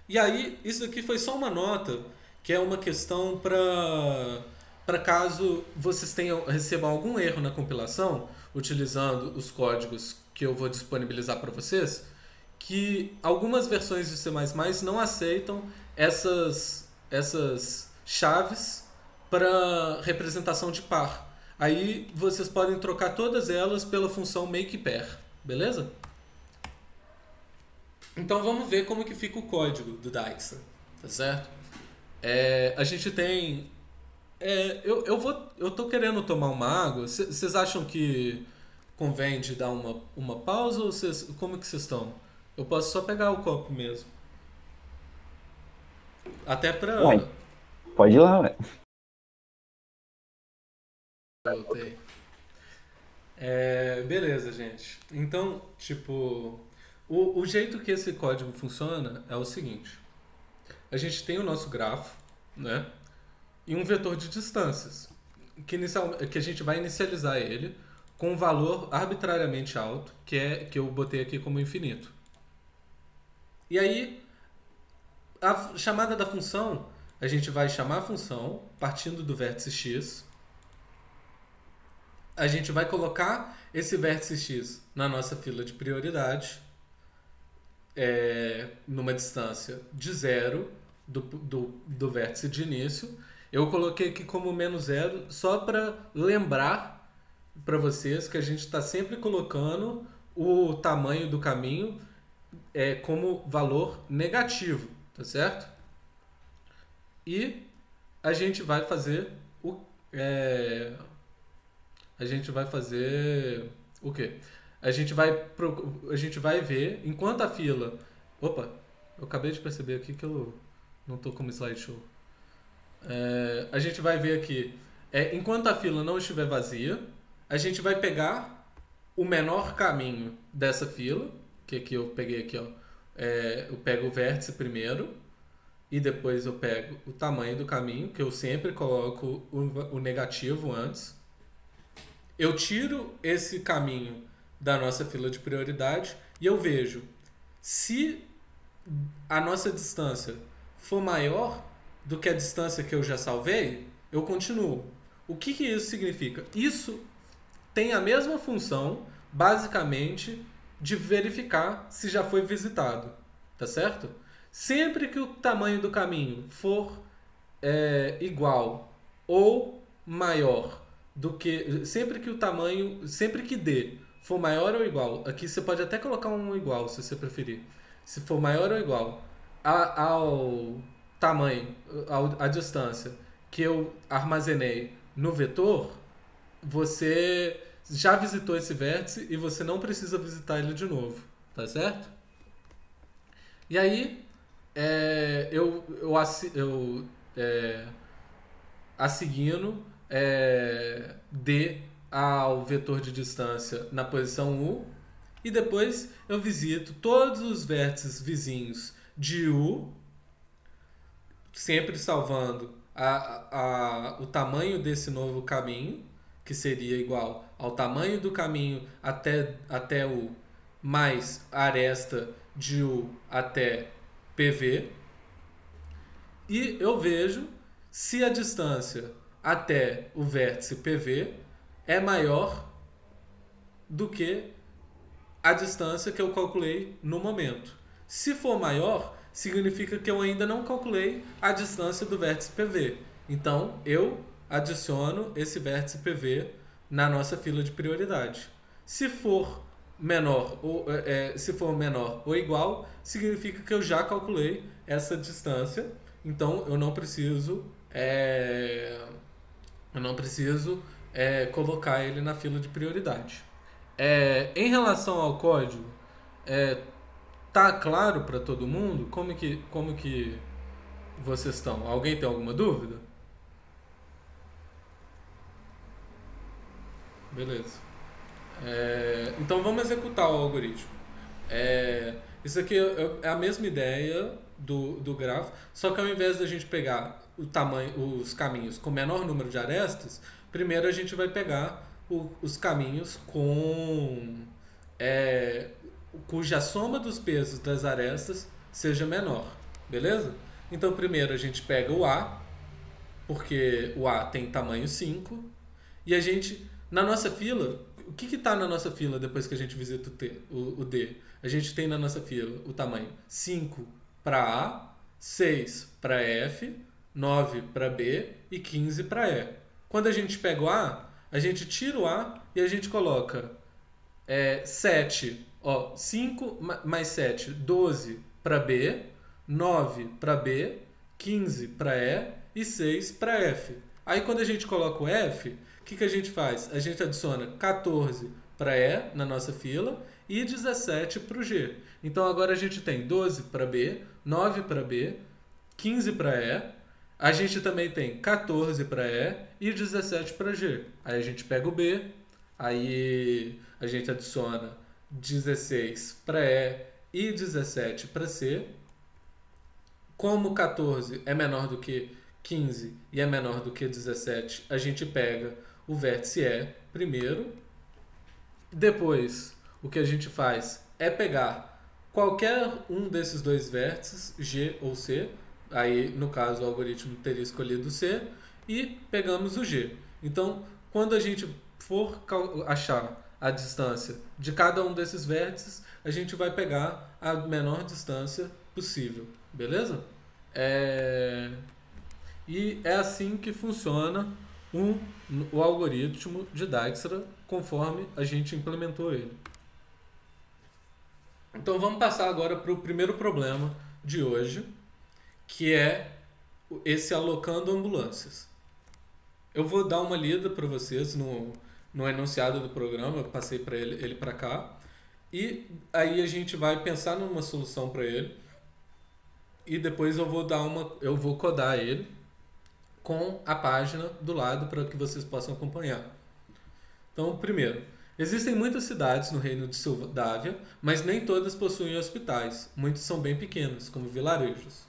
E aí, isso aqui foi só uma nota, que é uma questão para caso vocês recebam algum erro na compilação, utilizando os códigos que eu vou disponibilizar para vocês, que algumas versões de C++ não aceitam essas chaves para representação de par. Aí vocês podem trocar todas elas pela função makePair, beleza? Então vamos ver como que fica o código do Dijkstra, tá certo? A gente tem... eu tô querendo tomar uma água. Vocês acham que convém de dar uma pausa ou como que vocês estão? Eu posso só pegar o copo mesmo. Até pra... Ué, pode ir lá, ué. Voltei. Beleza, gente. Então, tipo... O jeito que esse código funciona é o seguinte. A gente tem o nosso grafo, né? E um vetor de distâncias. Que a gente vai inicializar ele com um valor arbitrariamente alto, que eu botei aqui como infinito. E aí, a chamada da função, a gente vai chamar a função partindo do vértice x. A gente vai colocar esse vértice x na nossa fila de prioridade, numa distância de 0 do vértice de início. Eu coloquei aqui como menos 0 só para lembrar para vocês que a gente está sempre colocando o tamanho do caminho como valor negativo, tá certo? E a gente vai fazer o quê? A gente vai ver enquanto a fila... Opa, eu acabei de perceber aqui que eu não estou como slideshow. A gente vai ver aqui, enquanto a fila não estiver vazia, a gente vai pegar o menor caminho dessa fila, que aqui eu peguei aqui, ó. Eu pego o vértice primeiro e depois eu pego o tamanho do caminho, que eu sempre coloco o negativo antes. Eu tiro esse caminho da nossa fila de prioridade e eu vejo se a nossa distância for maior do que a distância que eu já salvei, eu continuo. O que isso significa? Isso tem a mesma função, basicamente, de verificar se já foi visitado, tá certo? Sempre que o tamanho do caminho for igual ou maior do que... Sempre que D for maior ou igual, aqui você pode até colocar um igual, se você preferir. Se for maior ou igual ao tamanho, à distância que eu armazenei no vetor, você já visitou esse vértice e você não precisa visitar ele de novo, tá certo? E aí, a seguindo, D ao vetor de distância na posição U, e depois eu visito todos os vértices vizinhos de U, sempre salvando o tamanho desse novo caminho, que seria igual ao tamanho do caminho até U, mais a aresta de U até PV, e eu vejo se a distância até o vértice PV é maior do que a distância que eu calculei no momento. Se for maior, significa que eu ainda não calculei a distância do vértice PV. Então, eu adiciono esse vértice PV na nossa fila de prioridade. Se for menor ou igual, significa que eu já calculei essa distância. Então, eu não preciso colocar ele na fila de prioridade. Em relação ao código, tá claro para todo mundo como que vocês estão? Alguém tem alguma dúvida? Beleza. Então vamos executar o algoritmo. Isso aqui é a mesma ideia do grafo, só que ao invés da gente pegar os caminhos com menor número de arestas, primeiro a gente vai pegar os caminhos cuja soma dos pesos das arestas seja menor, beleza? Então primeiro a gente pega o A, porque o A tem tamanho 5, e a gente, na nossa fila, o que está na nossa fila depois que a gente visita o D? A gente tem na nossa fila o tamanho 5 para A, 6 para F, 9 para B e 15 para E. Quando a gente pega o A, a gente tira o A e a gente coloca 5 mais 7, 12 para B, 9 para B, 15 para E e 6 para F. Aí quando a gente coloca o F, o que a gente faz? A gente adiciona 14 para E na nossa fila e 17 para o G. Então agora a gente tem 12 para B, 9 para B, 15 para E. A gente também tem 14 para E e 17 para G. Aí a gente pega o B, aí a gente adiciona 16 para E e 17 para C. Como 14 é menor do que 15 e é menor do que 17, a gente pega o vértice E primeiro. Depois, o que a gente faz é pegar qualquer um desses dois vértices, G ou C. Aí, no caso, o algoritmo teria escolhido C e pegamos o G. Então, quando a gente for achar a distância de cada um desses vértices, a gente vai pegar a menor distância possível, beleza? E é assim que funciona o algoritmo de Dijkstra conforme a gente implementou ele. Então vamos passar agora para o primeiro problema de hoje, que é esse alocando ambulâncias. Eu vou dar uma lida para vocês no enunciado do programa, eu passei para ele para cá, e aí a gente vai pensar numa solução para ele, e depois eu vou codar ele com a página do lado para que vocês possam acompanhar. Então, primeiro, existem muitas cidades no reino de Soldávia, mas nem todas possuem hospitais. Muitos são bem pequenos, como vilarejos.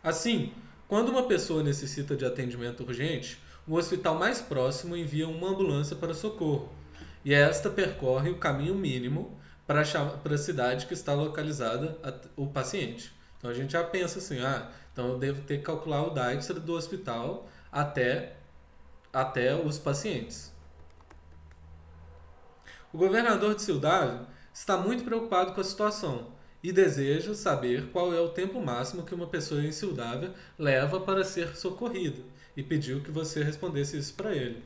Assim, quando uma pessoa necessita de atendimento urgente, o hospital mais próximo envia uma ambulância para socorro, e esta percorre o caminho mínimo para a cidade que está localizada o paciente. Então a gente já pensa assim, então eu devo ter que calcular o Dijkstra do hospital até os pacientes. O governador de Soldávia está muito preocupado com a situação e deseja saber qual é o tempo máximo que uma pessoa em Soldávia leva para ser socorrida, e pediu que você respondesse isso para ele.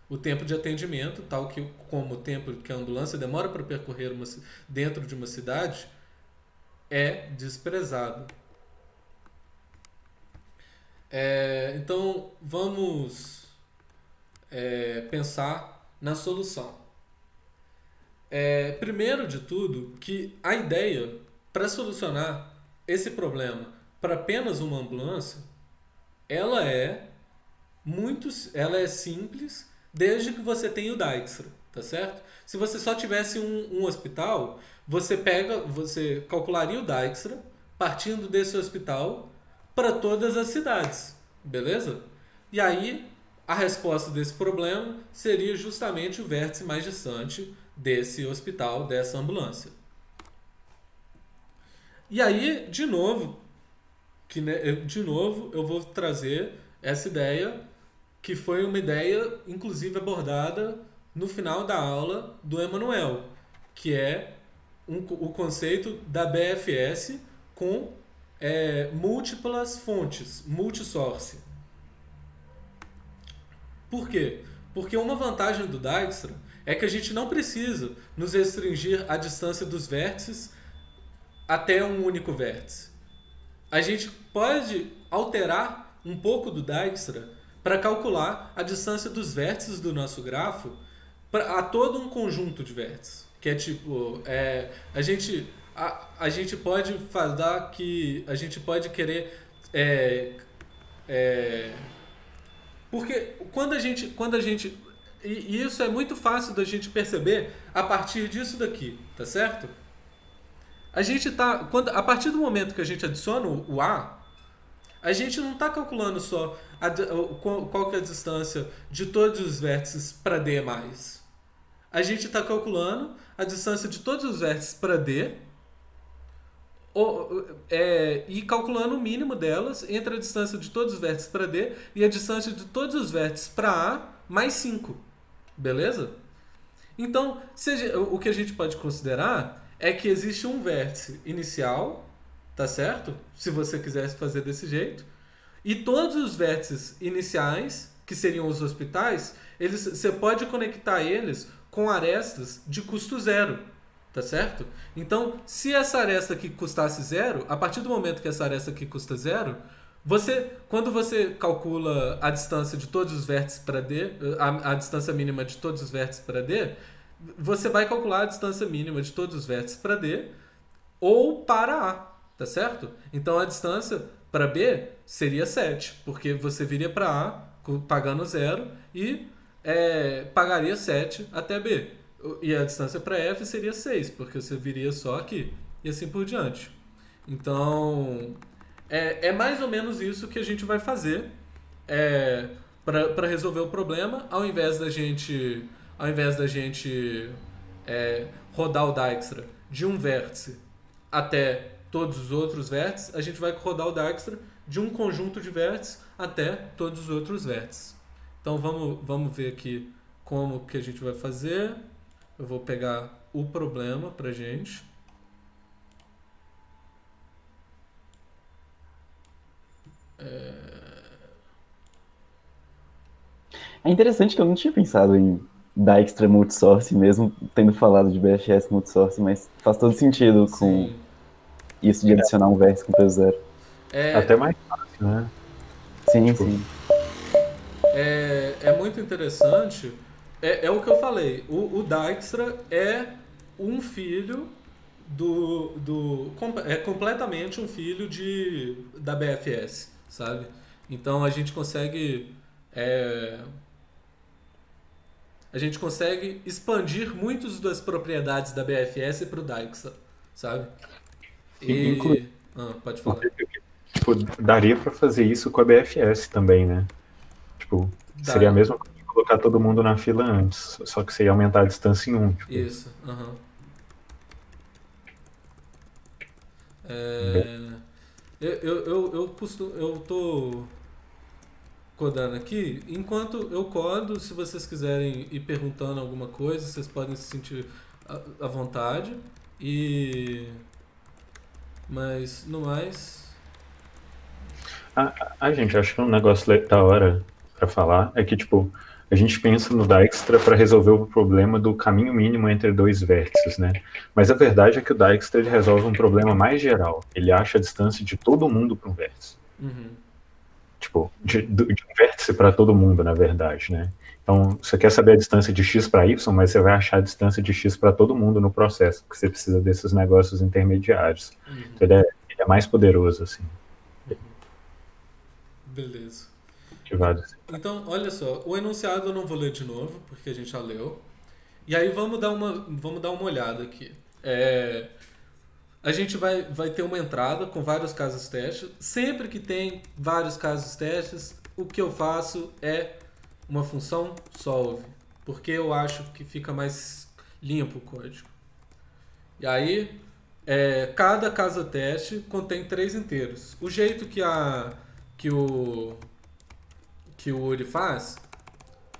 O tempo de atendimento, tal como o tempo que a ambulância demora para percorrer dentro de uma cidade, é desprezado. Então, vamos pensar na solução. Primeiro de tudo, que a ideia para solucionar esse problema para apenas uma ambulância, ela é simples, desde que você tenha o Dijkstra, tá certo? Se você só tivesse um hospital, você calcularia o Dijkstra partindo desse hospital para todas as cidades, beleza? E aí, a resposta desse problema seria justamente o vértice mais distante desse hospital, dessa ambulância. E aí, de novo, eu vou trazer essa ideia, que foi uma ideia, inclusive, abordada no final da aula do Emanuel, que é o conceito da BFS com múltiplas fontes, multisource. Por quê? Porque uma vantagem do Dijkstra é que a gente não precisa nos restringir à distância dos vértices até um único vértice. A gente pode alterar um pouco do Dijkstra para calcular a distância dos vértices do nosso grafo a todo um conjunto de vértices. Que é tipo, a gente pode falar que a gente pode querer porque quando a gente e isso é muito fácil da gente perceber a partir disso daqui, tá certo? A partir do momento que a gente adiciona o A, a gente não está calculando só qual que é a distância de todos os vértices para D+. A gente está calculando a distância de todos os vértices para D e calculando o mínimo delas entre a distância de todos os vértices para D e a distância de todos os vértices para A mais 5. Beleza? Então, o que a gente pode considerar é que existe um vértice inicial, tá certo? Se você quisesse fazer desse jeito. E todos os vértices iniciais, que seriam os hospitais, você pode conectar eles com arestas de custo zero, tá certo? Então, se essa aresta aqui custasse zero, a partir do momento que essa aresta aqui custa zero, quando você calcula a distância de todos os vértices para D, a distância mínima de todos os vértices para D, você vai calcular a distância mínima de todos os vértices para D ou para A, tá certo? Então, a distância para B seria 7, porque você viria para A pagando zero e pagaria 7 até B. E a distância para F seria 6, porque você viria só aqui. E assim por diante. Então, é mais ou menos isso que a gente vai fazer para resolver o problema, ao invés da gente rodar o Dijkstra de um vértice até todos os outros vértices, a gente vai rodar o Dijkstra de um conjunto de vértices até todos os outros vértices. Então vamos ver aqui como que a gente vai fazer. Eu vou pegar o problema pra gente. É interessante que eu não tinha pensado em Dijkstra multisource, mesmo tendo falado de BFS multisource, mas faz todo sentido com isso de adicionar um vértice com peso zero. Até mais fácil, né? Sim, sim. É muito interessante. É o que eu falei. O Dijkstra é um filho é completamente um filho da BFS, sabe? Então a gente consegue expandir muitas das propriedades da BFS para o Dijkstra, sabe? Pode falar. Tipo, daria para fazer isso com a BFS também, né? Tipo, seria a mesma coisa que colocar todo mundo na fila antes, só que você ia aumentar a distância em 1. Tipo. Isso, eu tô codando aqui. Enquanto eu codo, se vocês quiserem ir perguntando alguma coisa, vocês podem se sentir à vontade. Mas, no mais... Gente, acho que um negócio da hora pra falar é que, tipo, a gente pensa no Dijkstra para resolver o problema do caminho mínimo entre dois vértices, né? Mas a verdade é que o Dijkstra ele resolve um problema mais geral. Ele acha a distância de todo mundo para um vértice. Tipo, de um vértice para todo mundo, na verdade, né? Então, você quer saber a distância de x para y, mas você vai achar a distância de x para todo mundo no processo, porque você precisa desses negócios intermediários. Então, ele é mais poderoso, assim. Beleza. Então, olha só, o enunciado eu não vou ler de novo, porque a gente já leu. E aí vamos dar uma olhada aqui. A gente vai ter uma entrada com vários casos testes. Sempre que tem vários casos testes, o que eu faço é uma função solve, porque eu acho que fica mais limpo o código. E aí, cada caso teste contém 3 inteiros. O jeito que o Uri faz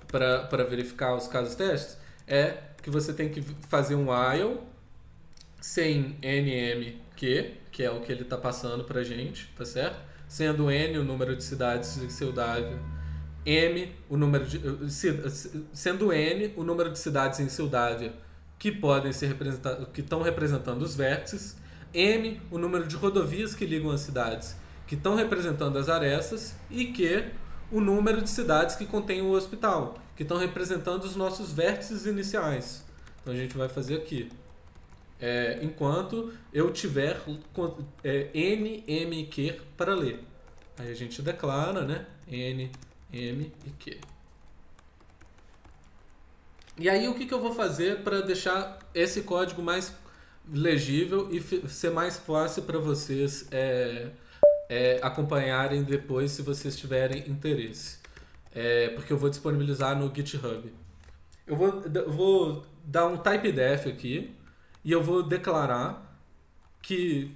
para verificar os casos testes é que você tem que fazer um while sem NMQ, que é o que ele está passando para a gente, tá certo? Sendo N o número de cidades em Sildável, M o número de, sendo N o número de cidades em Sildável que podem ser representadas, que estão representando os vértices, M o número de rodovias que ligam as cidades que estão representando as arestas, e Q o número de cidades que contém o hospital, que estão representando os nossos vértices iniciais. Então a gente vai fazer aqui. Enquanto eu tiver N, M e Q para ler. Aí a gente declara, né? N, M e Q. E aí o que eu vou fazer para deixar esse código mais legível e ser mais fácil para vocês acompanharem depois, se vocês tiverem interesse. Porque eu vou disponibilizar no GitHub. Eu vou dar um typedef aqui e eu vou declarar que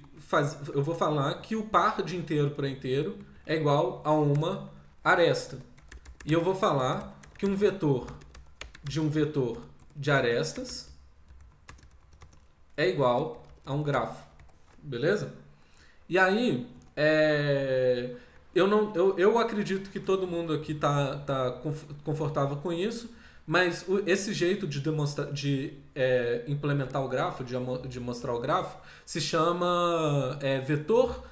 eu vou falar que o par de inteiro para inteiro é igual a uma aresta. E eu vou falar que um vetor de arestas é igual a um grafo. Beleza? E aí, eu acredito que todo mundo aqui tá confortável com isso, mas esse jeito de implementar o grafo, de mostrar o grafo, se chama vetor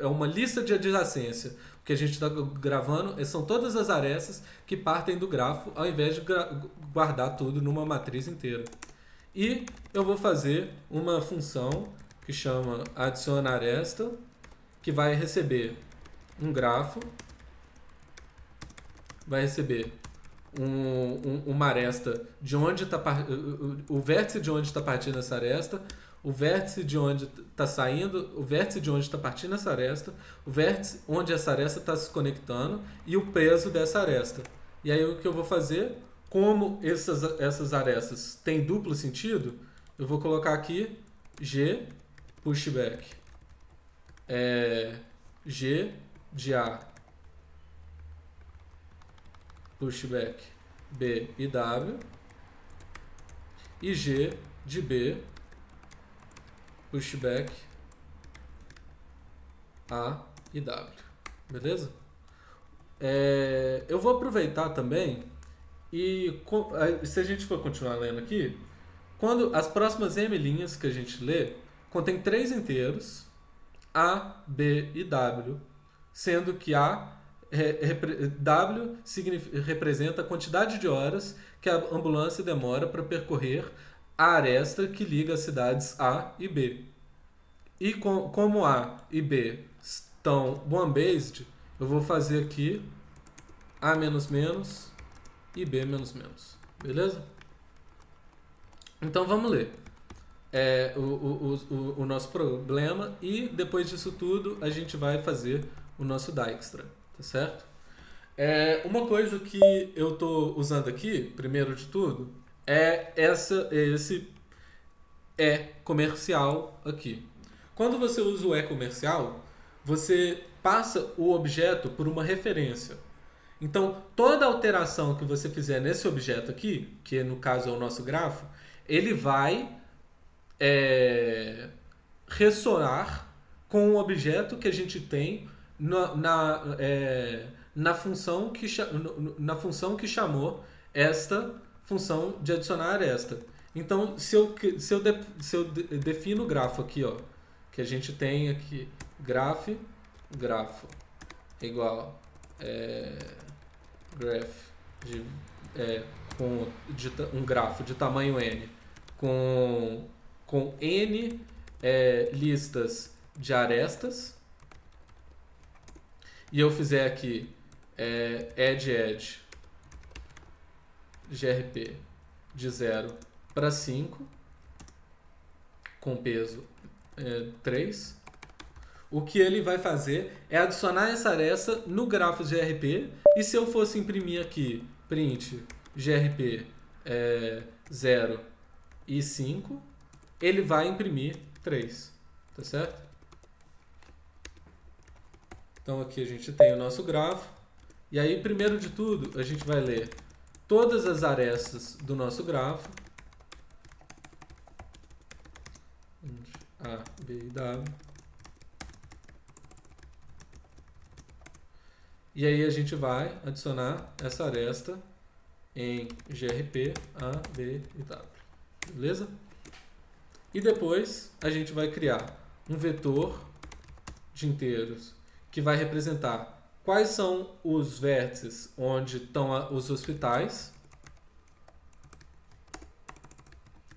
é uma lista de adjacência. O que a gente está gravando são todas as arestas que partem do grafo, ao invés de guardar tudo numa matriz inteira. E eu vou fazer uma função que chama adiciona aresta, que vai receber um grafo, vai receber uma aresta de onde está o vértice de onde está partindo essa aresta, o vértice de onde está saindo, o vértice de onde está partindo essa aresta, o vértice onde essa aresta está se conectando e o peso dessa aresta. E aí o que eu vou fazer, como essas arestas têm duplo sentido, eu vou colocar aqui G pushback, G de A pushback B e W, e G de B pushback A e W. Beleza? Eu vou aproveitar também e se a gente for continuar lendo aqui, quando as próximas M linhas que a gente lê contém 3 inteiros A, B e W, sendo que W representa a quantidade de horas que a ambulância demora para percorrer a aresta que liga as cidades A e B. E como A e B estão one-based, eu vou fazer aqui A menos e B menos. Beleza? Então vamos ler o nosso problema e depois disso tudo a gente vai fazer o nosso Dijkstra. Tá certo? Uma coisa que eu estou usando aqui, primeiro de tudo, é esse comercial aqui. Quando você usa o comercial, você passa o objeto por uma referência. Então, toda alteração que você fizer nesse objeto aqui, que no caso é o nosso grafo, ele vai ressoar com o objeto que a gente tem na função que chamou esta função de adicionar aresta. Então, se eu defino o grafo aqui, ó, que a gente tem aqui, grafo igual graph com um grafo de tamanho n com n listas de arestas, e eu fizer aqui edge grp de 0 para 5 com peso 3, o que ele vai fazer é adicionar essa aresta no grafo grp, e se eu fosse imprimir aqui print grp 0 e 5, ele vai imprimir 3, tá certo? Então aqui a gente tem o nosso grafo, e aí primeiro de tudo a gente vai ler todas as arestas do nosso grafo, A, B e W. E aí a gente vai adicionar essa aresta em GRP A, B e W. Beleza? E depois a gente vai criar um vetor de inteiros que vai representar quais são os vértices onde estão os hospitais.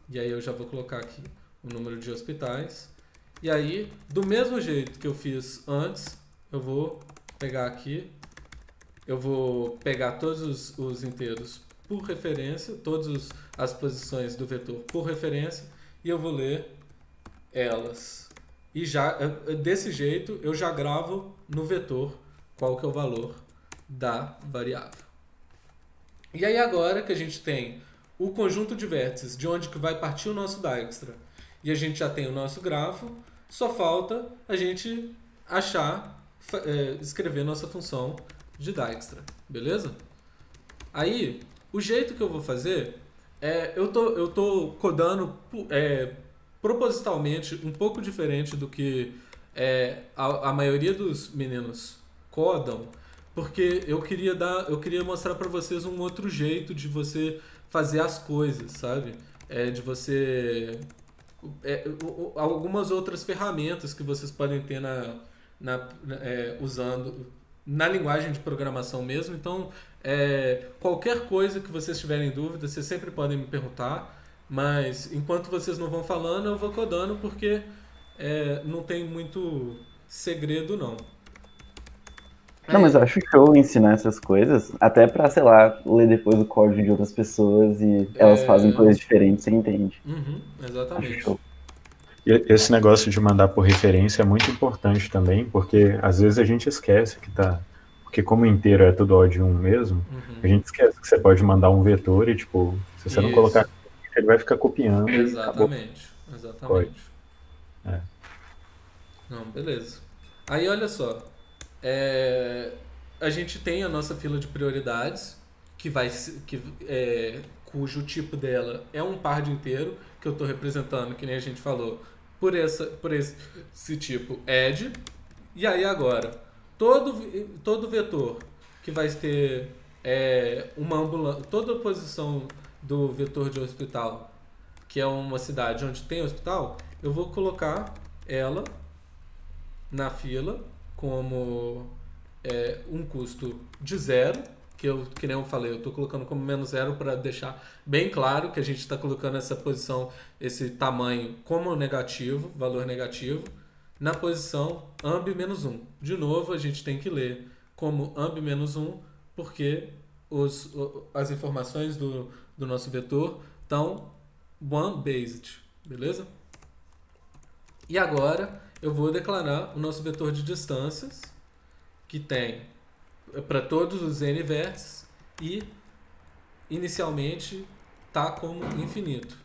E aí eu já vou colocar aqui o número de hospitais. E aí, do mesmo jeito que eu fiz antes, eu vou pegar aqui, eu vou pegar todos os inteiros por referência, todas as posições do vetor por referência, e eu vou ler elas. E já desse jeito eu já gravo no vetor qual que é o valor da variável. E aí agora que a gente tem o conjunto de vértices de onde que vai partir o nosso Dijkstra e a gente já tem o nosso grafo, só falta a gente escrever nossa função de Dijkstra, beleza? Aí, o jeito que eu vou fazer é, eu tô codando propositalmente um pouco diferente do que a maioria dos meninos codam, porque eu queria mostrar para vocês um outro jeito de você fazer as coisas, sabe? De você algumas outras ferramentas que vocês podem ter usando na linguagem de programação mesmo. Então, qualquer coisa que vocês tiverem dúvida, vocês sempre podem me perguntar, mas enquanto vocês não vão falando, eu vou codando, porque não tem muito segredo, não. Não, mas eu acho show ensinar essas coisas, até pra, sei lá, ler depois o código de outras pessoas e elas fazem coisas diferentes, você entende. Uhum, exatamente. Acho show. E esse negócio de mandar por referência é muito importante também, porque às vezes a gente esquece que tá... Porque como inteiro é tudo odd 1 mesmo, a gente esquece que você pode mandar um vetor e, tipo, se você não colocar, ele vai ficar copiando. Exatamente, exatamente. Não, beleza. Aí, olha só. A gente tem a nossa fila de prioridades, cujo tipo dela é um par de inteiro, que eu estou representando, que nem a gente falou, por esse tipo add. E aí agora, todo vetor que vai ter toda a posição do vetor de hospital, que é uma cidade onde tem hospital, eu vou colocar ela na fila como um custo de 0, que nem eu falei, eu estou colocando como -0 para deixar bem claro que a gente está colocando essa posição, esse tamanho como negativo, valor negativo, na posição amb-1. De novo, a gente tem que ler como amb-1, porque as informações do nosso vetor estão one-based, beleza? E agora eu vou declarar o nosso vetor de distâncias, que tem para todos os n vértices e inicialmente está como infinito.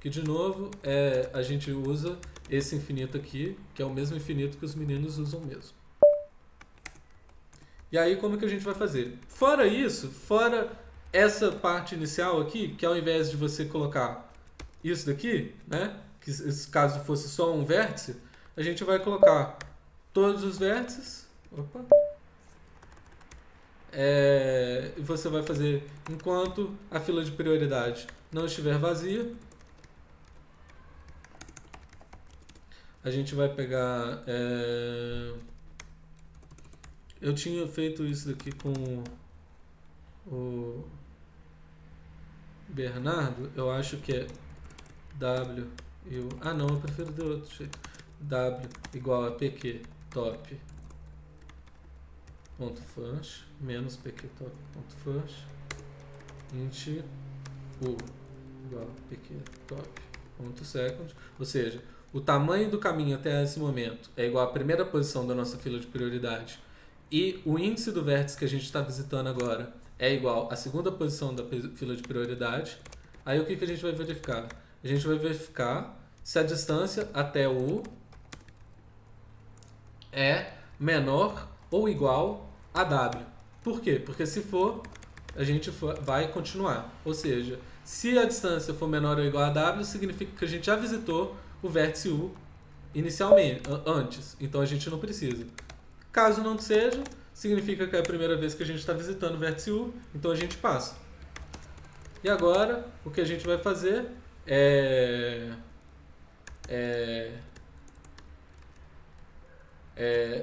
Que de novo a gente usa esse infinito aqui, que é o mesmo infinito que os meninos usam mesmo. E aí como que a gente vai fazer? Fora isso, fora essa parte inicial aqui, que ao invés de você colocar isso daqui, né, que caso fosse só um vértice, a gente vai colocar todos os vértices. Opa! E você vai fazer enquanto a fila de prioridade não estiver vazia. A gente vai pegar... Eu tinha feito isso daqui com o Bernardo. Eu acho que é W e o... Ah, não, eu prefiro de outro jeito. W igual a PQ top ponto first menos PQ top ponto first int U igual a PQ top ponto second. Ou seja, o tamanho do caminho até esse momento é igual à primeira posição da nossa fila de prioridade e o índice do vértice que a gente está visitando agora é igual à segunda posição da fila de prioridade. Aí o que a gente vai verificar? A gente vai verificar se a distância até o U é menor ou igual a W. Por quê? Porque se for, a gente vai continuar. Ou seja, se a distância for menor ou igual a W, significa que a gente já visitou o vértice U inicialmente, antes. Então a gente não precisa. Caso não seja, significa que é a primeira vez que a gente está visitando o vértice U, então a gente passa. E agora, o que a gente vai fazer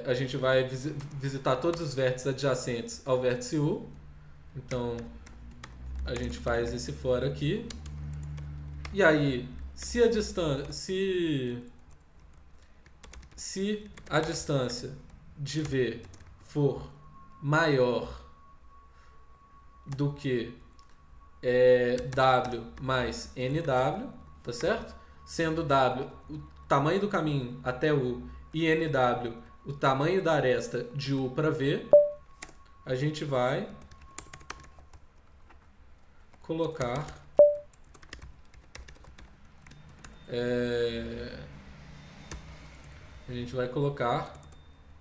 a gente vai visitar todos os vértices adjacentes ao vértice U. Então, a gente faz esse for aqui. E aí, se a distância de V for maior do que W mais NW, tá certo? Sendo W o tamanho do caminho até U e NW o tamanho da aresta de U para V, a gente vai colocar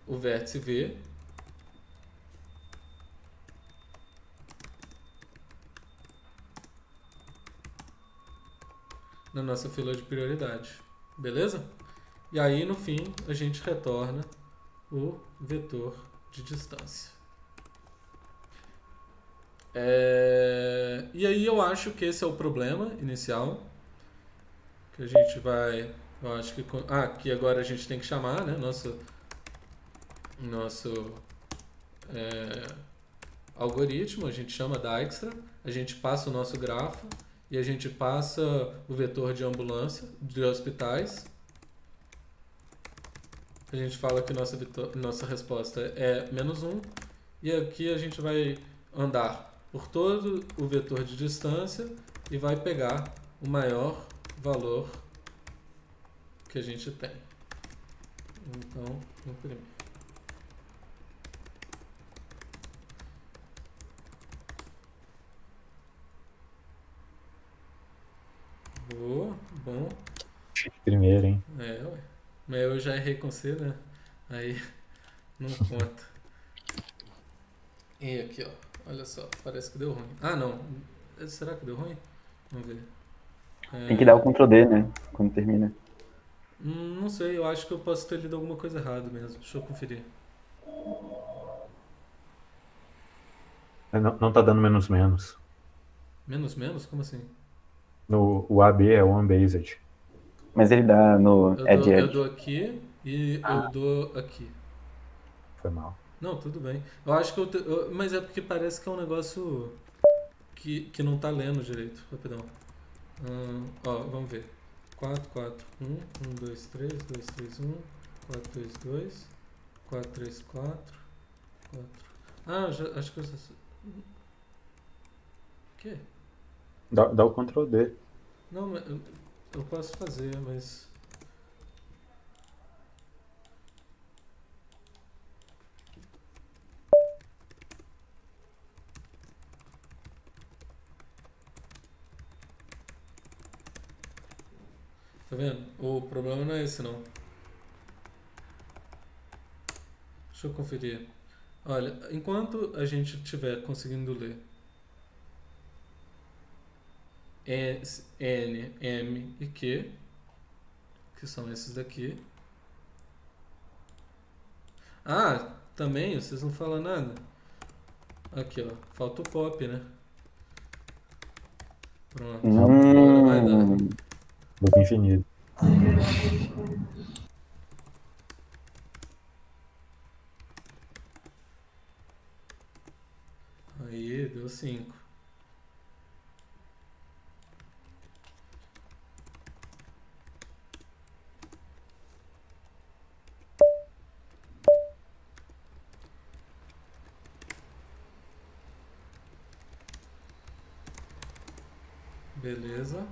o vértice V na nossa fila de prioridade, beleza? E aí no fim a gente retorna o vetor de distância. E aí eu acho que esse é o problema inicial que a gente vai, eu acho que que agora a gente tem que chamar, né, nosso algoritmo, a gente chama Dijkstra, a gente passa o nosso grafo e a gente passa o vetor de ambulância de hospitais. A gente fala que nossa resposta é -1 e aqui a gente vai andar por todo o vetor de distância e vai pegar o maior valor que a gente tem. Então, imprimir. Boa, bom. Primeiro, hein? Ué. Mas eu já errei com C, né? Aí não conta. E aqui, ó. Olha só, parece que deu ruim. Ah, não. Será que deu ruim? Vamos ver. Tem que dar o Ctrl D, né? Quando termina. Não sei, eu acho que eu posso ter lido alguma coisa errada mesmo. Deixa eu conferir. Não tá dando menos. Menos? Como assim? O AB é o unbased. Mas ele dá no edge. Eu dou aqui e eu dou aqui. Foi mal. Não, tudo bem. Eu acho que mas é porque parece que é um negócio que não tá lendo direito. Rapidão. Ó, vamos ver. 4, 4, 1, 1, 2, 3, 2, 3, 1, 4, 2, 2, 4, 3, 4, 4. Acho que eu... O quê? Dá o Ctrl D. Não, mas eu posso fazer, mas... Tá vendo? O problema não é esse, não. Deixa eu conferir. Olha, enquanto a gente estiver conseguindo ler N, M e Q, que são esses daqui. Também, vocês não falam nada. Aqui, ó. Falta o pop, né? Pronto. Agora vai dar. Loop infinito. Aí, deu 5. Beleza.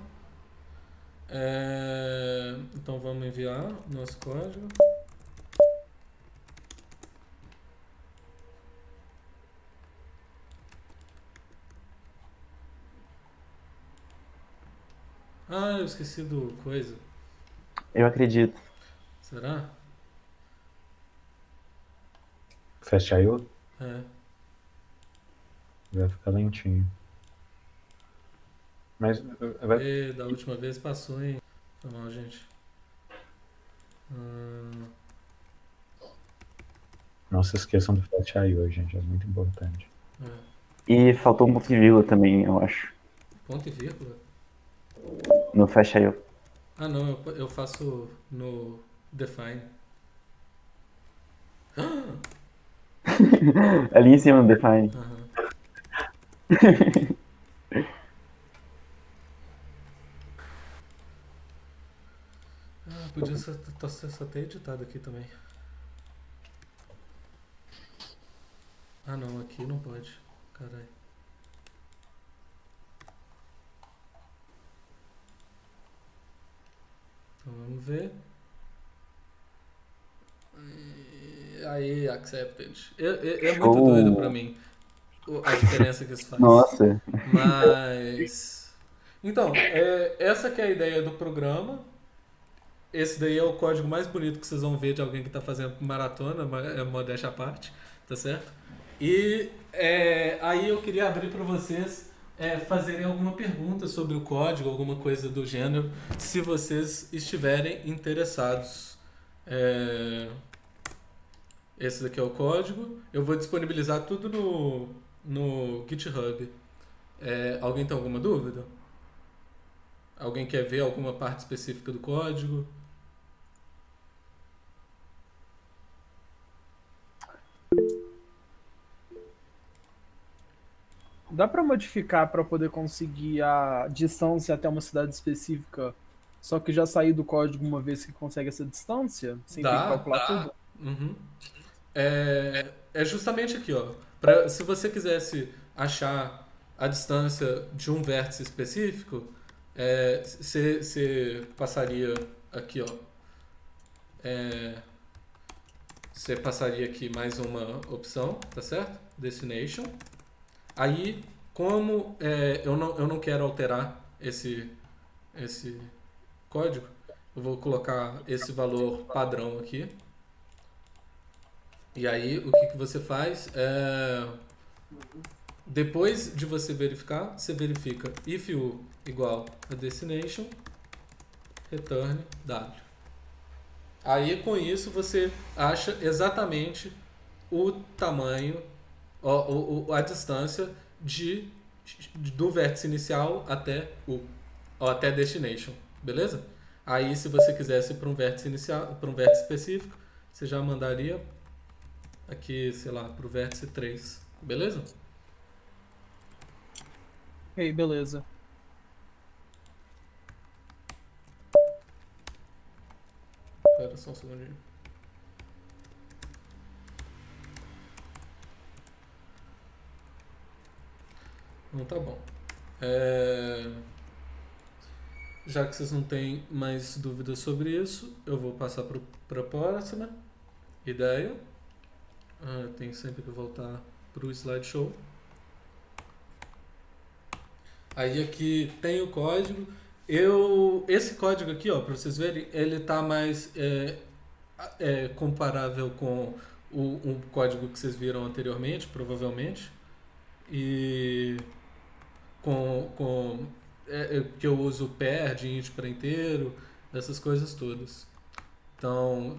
Então vamos enviar nosso código. Eu esqueci do coisa. Eu acredito. Será? Fast I/O? Vai ficar lentinho. Mas vai... E da última vez passou, hein? Foi mal, gente. Não se esqueçam do Flash IO, gente. É muito importante. E faltou um ponto e vírgula também, eu acho. Ponto e vírgula? No Flash IO. Ah, não. Eu faço no Define. Ali em cima do Define. Podia só ter editado aqui também. Ah, não. Aqui não pode. Caralho. Então vamos ver. Aí, accepted. É muito doido pra mim a diferença que isso faz. Nossa. Mas... Então, essa que é a ideia do programa. Esse daí é o código mais bonito que vocês vão ver de alguém que tá fazendo maratona, modéstia à parte, tá certo? E aí eu queria abrir para vocês fazerem alguma pergunta sobre o código, alguma coisa do gênero, se vocês estiverem interessados. Esse daqui é o código. Eu vou disponibilizar tudo no GitHub. Alguém tem alguma dúvida? Alguém quer ver alguma parte específica do código? Dá pra modificar pra poder conseguir a distância até uma cidade específica, só que já sair do código uma vez que consegue essa distância, sem ter que calcular tudo? Uhum. É justamente aqui, ó. Se você quisesse achar a distância de um vértice específico, você passaria aqui, ó. Você passaria aqui mais uma opção, tá certo? Destination. Aí, como eu não quero alterar esse código, eu vou colocar esse valor padrão aqui. E aí, o que você faz depois de você verificar, você verifica if u igual a destination, return w. Aí, com isso, você acha exatamente o tamanho, a distância do vértice inicial até até destination, beleza? Aí, se você quisesse para um vértice inicial, para um vértice específico, você já mandaria aqui, sei lá, para o vértice 3, beleza? Ok, beleza. Espera só um segundinho. Não, tá bom. Já que vocês não têm mais dúvidas sobre isso, eu vou passar para a próxima ideia. Eu tenho sempre que voltar para o slideshow. Aí aqui tem o código. Esse código aqui, ó, para vocês verem, ele está mais comparável com o código que vocês viram anteriormente, provavelmente. E que eu uso pair de int para inteiro, essas coisas todas. Então,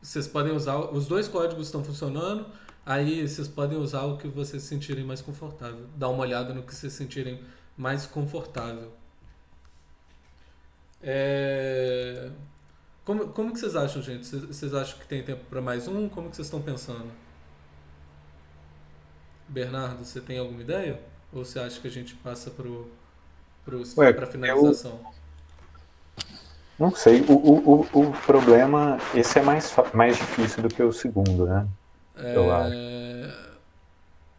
vocês podem usar, os dois códigos estão funcionando, aí vocês podem usar o que vocês se sentirem mais confortável. Dá uma olhada no que vocês se sentirem mais confortável. Como que vocês acham, gente? Vocês acham que tem tempo para mais um? Como que vocês estão pensando? Bernardo, você tem alguma ideia? Ou você acha que a gente passa para finalização? Não sei. O problema, esse é mais difícil do que o segundo, né? Eu acho.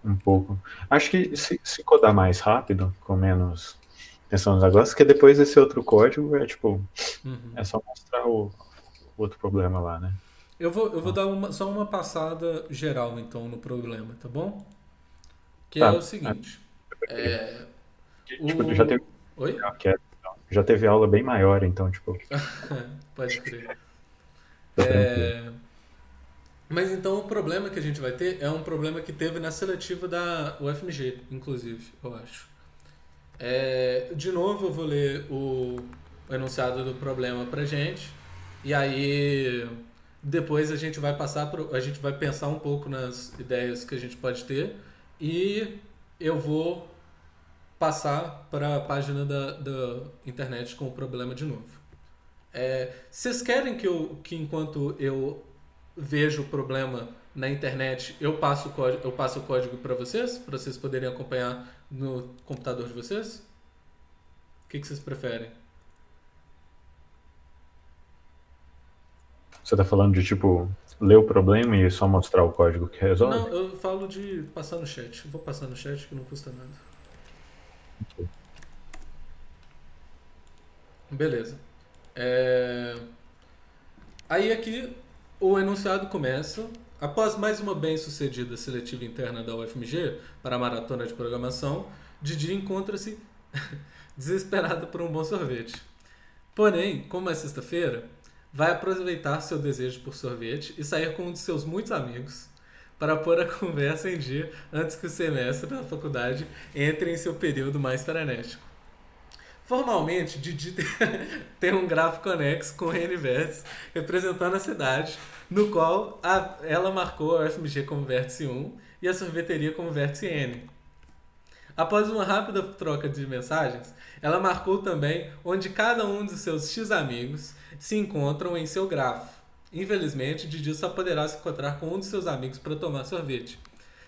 Um pouco. Acho que se codar mais rápido, com menos atenção nos negócios, que depois esse outro código é só mostrar o outro problema lá, né? Eu vou dar só uma passada geral, então, no problema, tá bom? Que é o seguinte. Já teve... Oi? Já teve aula bem maior, então, tipo... Pode crer. Mas então o problema que a gente vai ter é um problema que teve na seletiva da UFMG, inclusive, eu acho. De novo eu vou ler o enunciado do problema pra gente, e aí depois a gente vai a gente vai pensar um pouco nas ideias que a gente pode ter, e eu vou passar para a página da internet com o problema de novo. Vocês querem que enquanto eu vejo o problema na internet, eu passo o código para vocês poderem acompanhar no computador de vocês? O que vocês preferem? Você tá falando de, tipo, ler o problema e só mostrar o código que resolve? Não, eu falo de passar no chat. Eu vou passar no chat que não custa nada. Ok. Beleza. Aí aqui o enunciado começa. Após mais uma bem-sucedida seletiva interna da UFMG para a maratona de programação, Didi encontra-se desesperado por um bom sorvete. Porém, como é sexta-feira, vai aproveitar seu desejo por sorvete e sair com um de seus muitos amigos para pôr a conversa em dia antes que o semestre da faculdade entre em seu período mais frenético. Formalmente, Didi tem um gráfico anexo com N vértices representando a cidade, no qual ela marcou a UFMG como vértice 1 e a sorveteria como vértice N. Após uma rápida troca de mensagens, ela marcou também onde cada um de seus X amigos se encontram em seu grafo. Infelizmente, Didi só poderá se encontrar com um de seus amigos para tomar sorvete.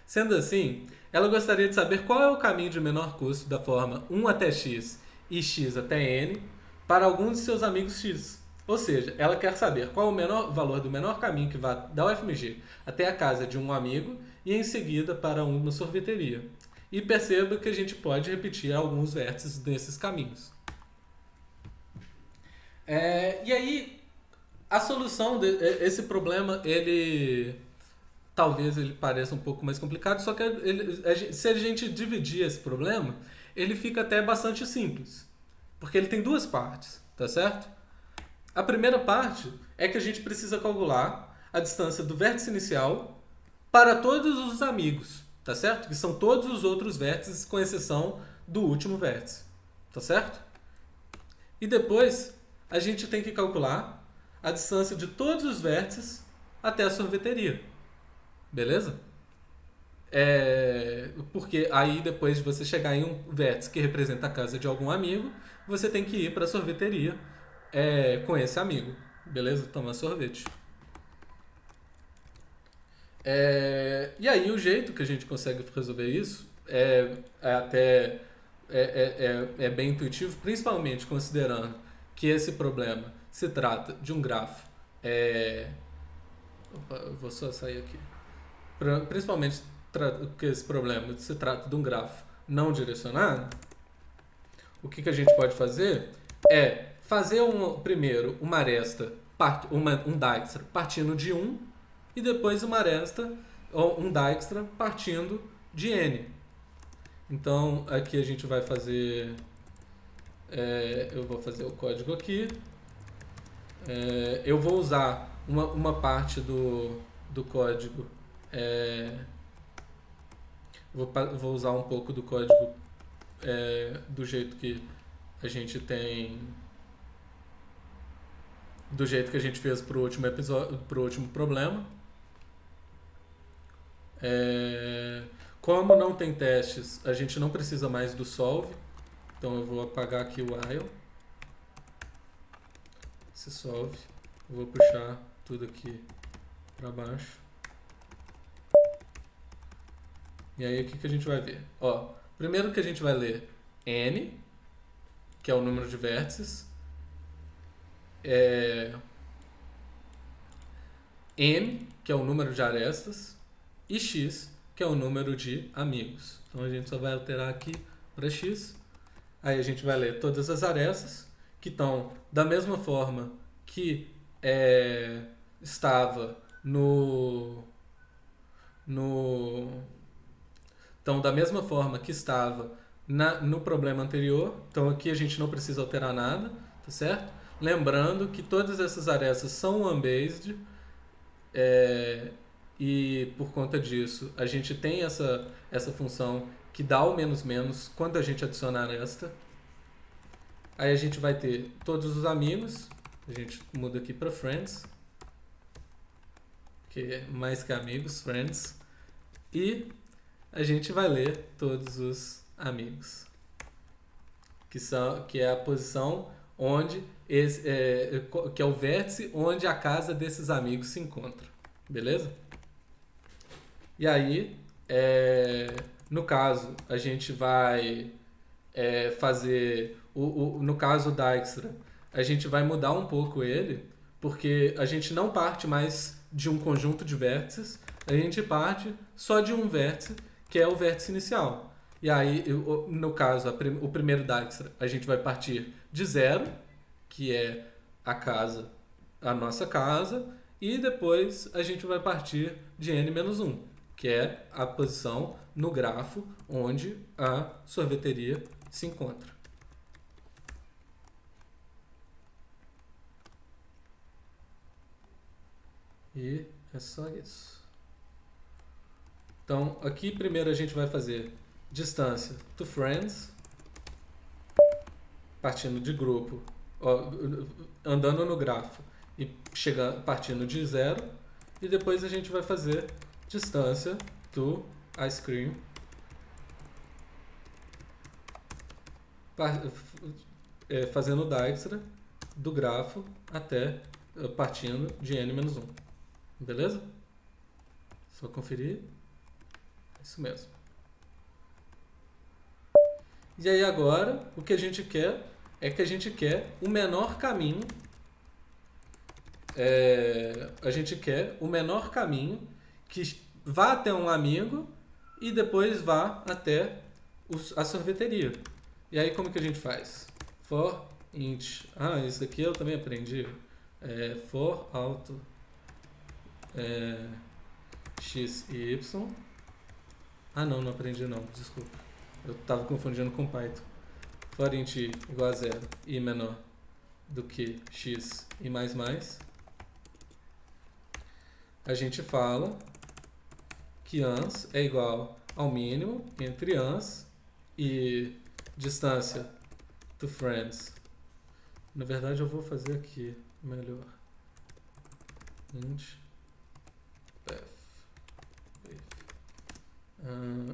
Sendo assim, ela gostaria de saber qual é o caminho de menor custo da forma 1 até X e X até N para algum de seus amigos X. Ou seja, ela quer saber qual o menor valor do menor caminho que vai da UFMG até a casa de um amigo e em seguida para uma sorveteria. E perceba que a gente pode repetir alguns vértices desses caminhos. E aí, a solução desse problema, talvez ele pareça um pouco mais complicado, só que se a gente dividir esse problema, ele fica até bastante simples. Porque ele tem duas partes, tá certo? A primeira parte é que a gente precisa calcular a distância do vértice inicial para todos os amigos, tá certo? Que são todos os outros vértices, com exceção do último vértice, tá certo? E depois, a gente tem que calcular a distância de todos os vértices até a sorveteria, beleza? Porque aí depois de você chegar em um vértice que representa a casa de algum amigo, você tem que ir para a sorveteria com esse amigo, beleza? Tomar sorvete. E aí o jeito que a gente consegue resolver isso é bem intuitivo, principalmente considerando que esse problema se trata de um grafo. Eu vou só sair aqui. Principalmente porque esse problema se trata de um grafo não direcionado, o que a gente pode fazer é fazer primeiro uma aresta, um Dijkstra partindo de 1 e depois uma aresta ou um Dijkstra partindo de N. Então aqui a gente vai fazer, eu vou fazer o código aqui, eu vou usar uma parte do código, vou usar um pouco do código do jeito que a gente tem, do jeito que a gente fez para o último episódio, para o último problema. Como não tem testes, a gente não precisa mais do solve, então eu vou apagar aqui o while, esse solve, eu vou puxar tudo aqui para baixo. E aí o que a gente vai ver? Primeiro que a gente vai ler N, que é o número de vértices, M, que é o número de arestas, e X, que é o número de amigos. Então a gente só vai alterar aqui para X. Aí a gente vai ler todas as arestas, que estão da mesma forma que estava então, da mesma forma que estava no problema anterior. Então aqui a gente não precisa alterar nada, tá certo? Lembrando que todas essas arestas são one-based, e por conta disso a gente tem essa função que dá o menos menos quando a gente adicionar esta. Aí a gente vai ter todos os amigos, a gente muda aqui para friends, que é mais que amigos, friends, e a gente vai ler todos os amigos, que é a posição onde que é o vértice onde a casa desses amigos se encontra, beleza? E aí, no caso, a gente vai fazer no caso da Dijkstra, a gente vai mudar um pouco ele, porque a gente não parte mais de um conjunto de vértices, a gente parte só de um vértice, que é o vértice inicial. E aí, no caso, o primeiro Dijkstra, a gente vai partir de 0, que é a nossa casa, e depois a gente vai partir de n-1, que é a posição no grafo onde a sorveteria se encontra. E é só isso. Então, aqui primeiro a gente vai fazer distância to friends, partindo de grupo, andando no grafo e partindo de 0. E depois a gente vai fazer distância to ice cream, fazendo o Dijkstra do grafo até partindo de n-1. Beleza? Só conferir. Isso mesmo. E aí agora, o que a gente quer é que a gente quer o menor caminho. A gente quer o menor caminho que vá até um amigo e depois vá até a sorveteria. E aí como que a gente faz? For int. Isso daqui eu também aprendi. For auto x e y. Não aprendi não, desculpa. Eu estava confundindo com Python. For int igual a 0 e menor do que x e mais. A gente fala que ans é igual ao mínimo entre ans e distância to friends. Na verdade eu vou fazer aqui melhor. Int path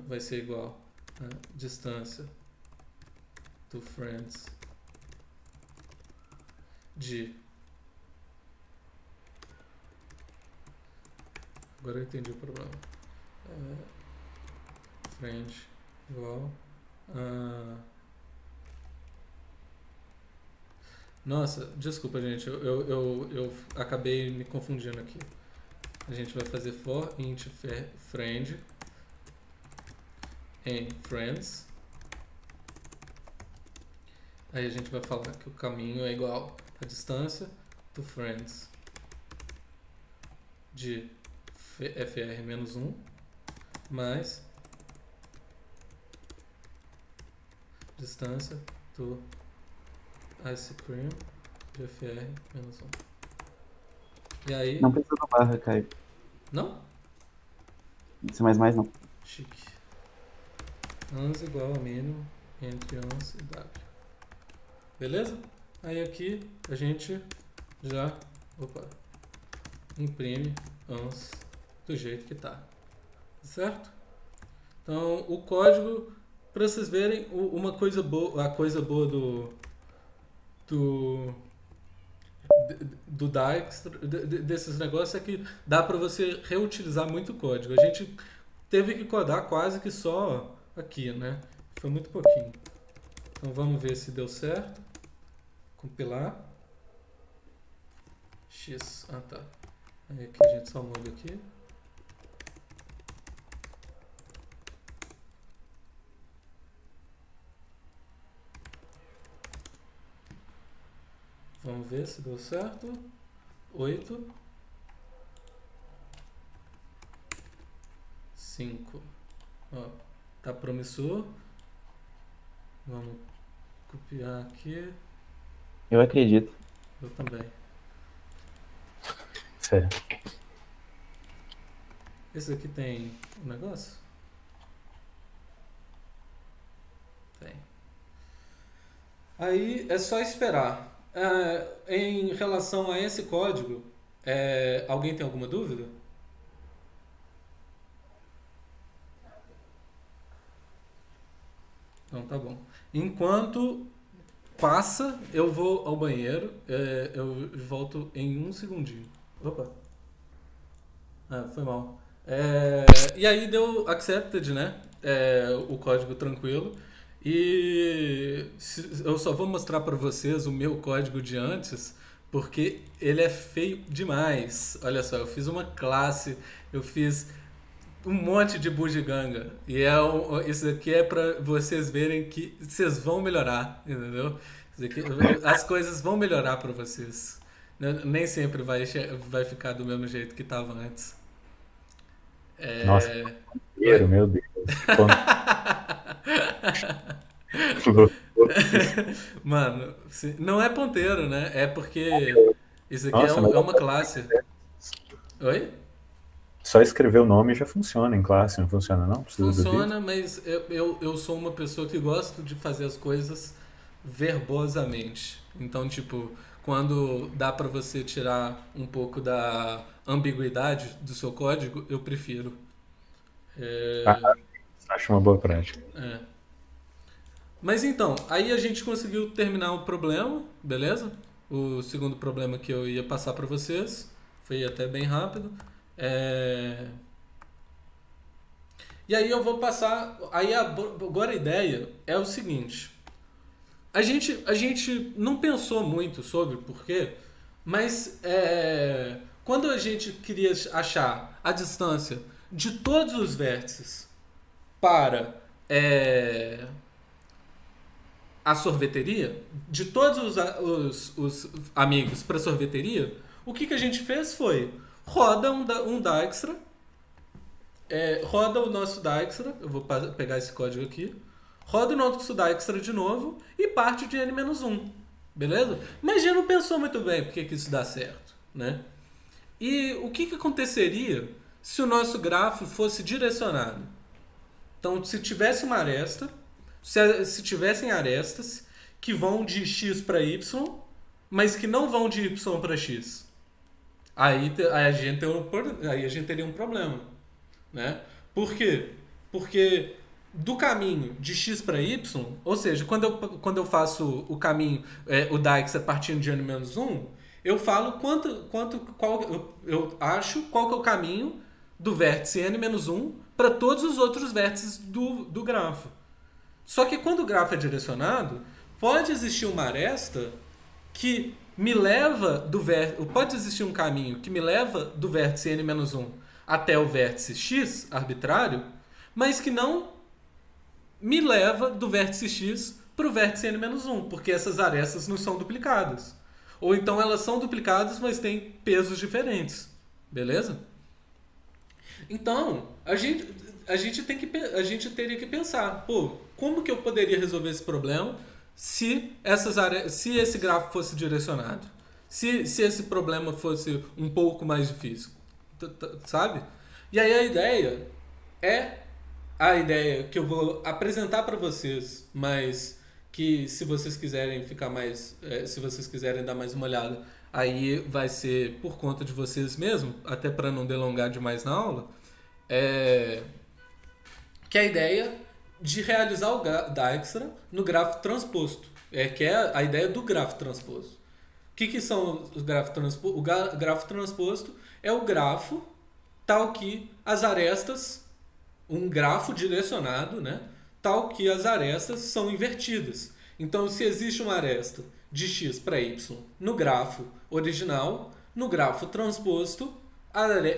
vai ser igual a distância to friends de... Agora eu entendi o problema. Friend igual a... Nossa, desculpa, gente. Eu acabei me confundindo aqui. A gente vai fazer for int friend em friends. Aí a gente vai falar que o caminho é igual a distância to friends de fr-1 mais distância to ice cream de fr-1. E aí... Não precisa da barra, Caio. Não? Isso mais não. Chique. Ans igual a mínimo entre ans e w. Beleza? Aí aqui a gente já imprime ans do jeito que tá. Certo? Então o código, para vocês verem, uma coisa boa, a coisa boa do Dijkstra, desses negócios, é que dá para você reutilizar muito código. A gente teve que codar quase que só aqui, né? Foi muito pouquinho. Então vamos ver se deu certo. Compilar. X. Tá. Aí aqui a gente só muda aqui. Vamos ver se deu certo. 8. 5. Tá promissor. Vamos copiar aqui. Eu acredito. Eu também. Certo. Esse aqui tem um negócio? Tem. Aí é só esperar. Em relação a esse código, alguém tem alguma dúvida? Então tá bom. Enquanto passa, eu vou ao banheiro. Eu volto em um segundinho. Opa. Foi mal. E aí deu accepted, né? O código tranquilo. E eu só vou mostrar para vocês o meu código de antes, porque ele é feio demais. Olha só, eu fiz uma classe, eu fiz um monte de bugiganga. E isso aqui é para vocês verem que vocês vão melhorar, entendeu? As coisas vão melhorar para vocês. Nem sempre vai ficar do mesmo jeito que estava antes. Nossa, meu Deus. Mano, não é ponteiro, né? É porque isso aqui é uma classe. Oi? Só escrever o nome já funciona em classe, não funciona não? Funciona, mas eu sou uma pessoa que gosto de fazer as coisas verbosamente. Então, tipo, quando dá pra você tirar um pouco da ambiguidade do seu código, eu prefiro. Acho uma boa prática. Mas então, aí a gente conseguiu terminar o problema, beleza? O segundo problema que eu ia passar para vocês. Foi até bem rápido. E aí eu vou passar... Aí agora a ideia é o seguinte. A gente não pensou muito sobre por quê, mas quando a gente queria achar a distância de todos os vértices para a sorveteria, de todos os amigos para a sorveteria, o que a gente fez foi roda um Dijkstra, roda o nosso Dijkstra, eu vou pegar esse código aqui, roda o nosso Dijkstra de novo e parte de n-1, beleza? Mas a gente não pensou muito bem porque que isso dá certo, né? E o que aconteceria se o nosso grafo fosse direcionado? Então, se tivesse uma aresta, se tivessem arestas que vão de x para y, mas que não vão de y para x, aí a gente teria um problema, né? Por quê? Porque do caminho de x para y, ou seja, quando eu faço o caminho, o Dijkstra partindo de n-1, eu falo eu acho qual que é o caminho do vértice n-1 para todos os outros vértices do grafo. Só que quando o grafo é direcionado, pode existir uma aresta que me leva pode existir um caminho que me leva do vértice n-1 até o vértice x arbitrário, mas que não me leva do vértice x para o vértice n-1, porque essas arestas não são duplicadas. Ou então elas são duplicadas, mas têm pesos diferentes. Beleza? Então, a gente teria que pensar, como que eu poderia resolver esse problema se esse grafo fosse direcionado? Se esse problema fosse um pouco mais difícil, sabe? E aí a ideia que eu vou apresentar para vocês, mas que se vocês quiserem se vocês quiserem dar mais uma olhada, aí vai ser por conta de vocês mesmo, até para não delongar demais na aula, que é a ideia de realizar o Dijkstra no grafo transposto, que é a ideia do grafo transposto. O que são os grafos transpostos? O grafo transposto é o grafo tal que as arestas, um grafo direcionado, né, tal que as arestas são invertidas. Então, se existe uma aresta de x para y no grafo original, no grafo transposto,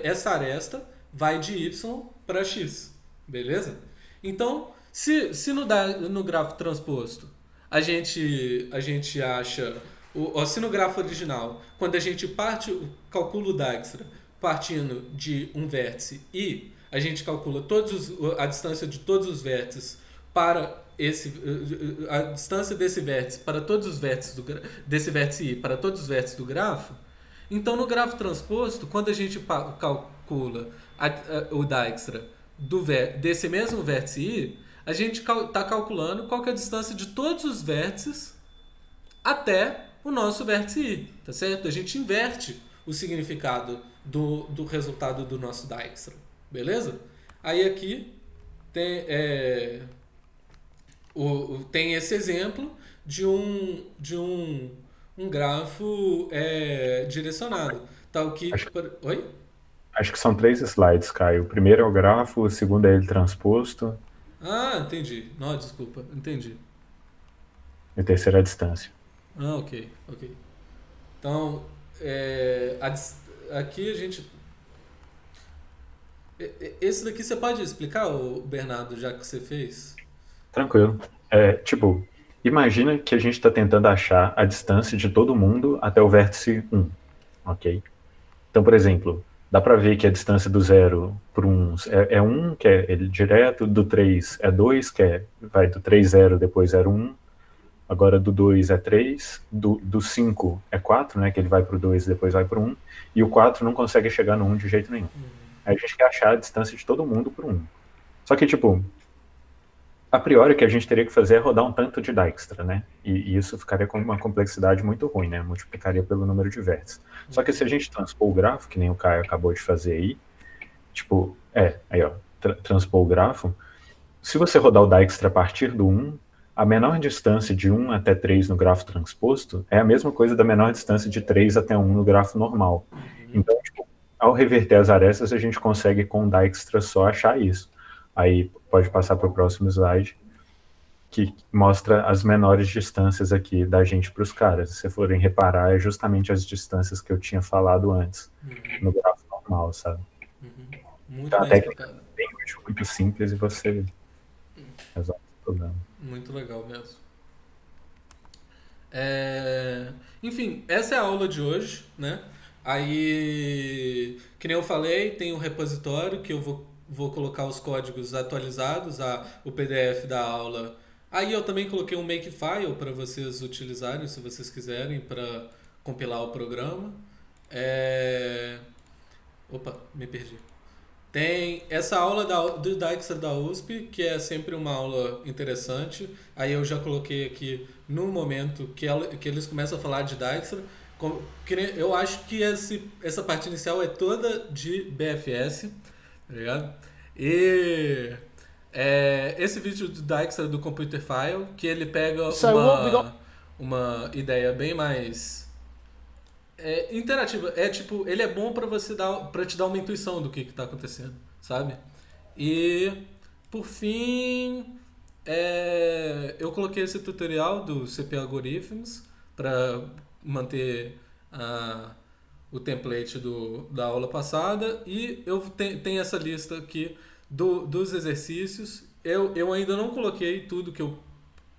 essa aresta vai de y para x. Beleza? Então, se no grafo transposto a gente acha... se no grafo original, quando a gente calcula o Dijkstra partindo de um vértice e a gente calcula a distância de todos os vértices para a distância desse vértice para todos os vértices desse vértice I para todos os vértices do grafo, então no grafo transposto, quando a gente calcula o Dijkstra desse mesmo vértice I, a gente está calculando qual que é a distância de todos os vértices até o nosso vértice I, tá certo? A gente inverte o significado do resultado do nosso Dijkstra, beleza? Aí aqui tem esse exemplo de um grafo direcionado. Tal que... Oi? Acho que são 3 slides, Caio. O primeiro é o grafo, o segundo é ele transposto. Ah, entendi. Não, desculpa, entendi. E o terceiro é a distância. Ah, ok. Então, aqui a gente... Esse daqui você pode explicar, Bernardo, já que você fez? Tranquilo. Imagina que a gente está tentando achar a distância de todo mundo até o vértice 1, ok? Então, por exemplo, dá para ver que a distância do 0 para 1 é 1, que é ele direto, do 3 é 2, que vai do 3, 0, depois 0, 1, agora do 2 é 3, do 5 é 4, né, que ele vai para o 2 e depois vai para o 1, e o 4 não consegue chegar no 1 de jeito nenhum. Aí a gente quer achar a distância de todo mundo por 1. Só que, a priori o que a gente teria que fazer é rodar um tanto de Dijkstra, né? E isso ficaria com uma complexidade muito ruim, né? Multiplicaria pelo número de vértices. Só que se a gente transpor o grafo, que nem o Caio acabou de fazer aí, transpor o grafo, se você rodar o Dijkstra a partir do 1, a menor distância de 1 até 3 no grafo transposto é a mesma coisa da menor distância de 3 até 1 no grafo normal. Então, ao reverter as arestas, a gente consegue com o Dijkstra só achar isso. Aí pode passar para o próximo slide, que mostra as menores distâncias aqui da gente para os caras. Se vocês forem reparar, é justamente as distâncias que eu tinha falado antes, no gráfico normal, sabe? Muito então, a bem técnica é muito simples e você resolve o problema. Muito legal mesmo. Enfim, essa é a aula de hoje, né? Aí, que nem eu falei, tem um repositório que eu vou colocar os códigos atualizados, o PDF da aula. Aí eu também coloquei um Makefile para vocês utilizarem, se vocês quiserem, para compilar o programa. Opa, me perdi. Tem essa aula do Dijkstra da USP, que é sempre uma aula interessante. Aí eu já coloquei aqui no momento que eles começam a falar de Dijkstra. Eu acho que essa parte inicial é toda de BFS, tá ligado? E esse vídeo do Dijkstra do Computer File, que ele pega uma ideia bem mais interativa. Ele é bom para te dar uma intuição do que está acontecendo, sabe? E por fim, eu coloquei esse tutorial do CP Algorithms para manter o template da aula passada, e eu tenho essa lista aqui dos exercícios. Eu ainda não coloquei tudo que eu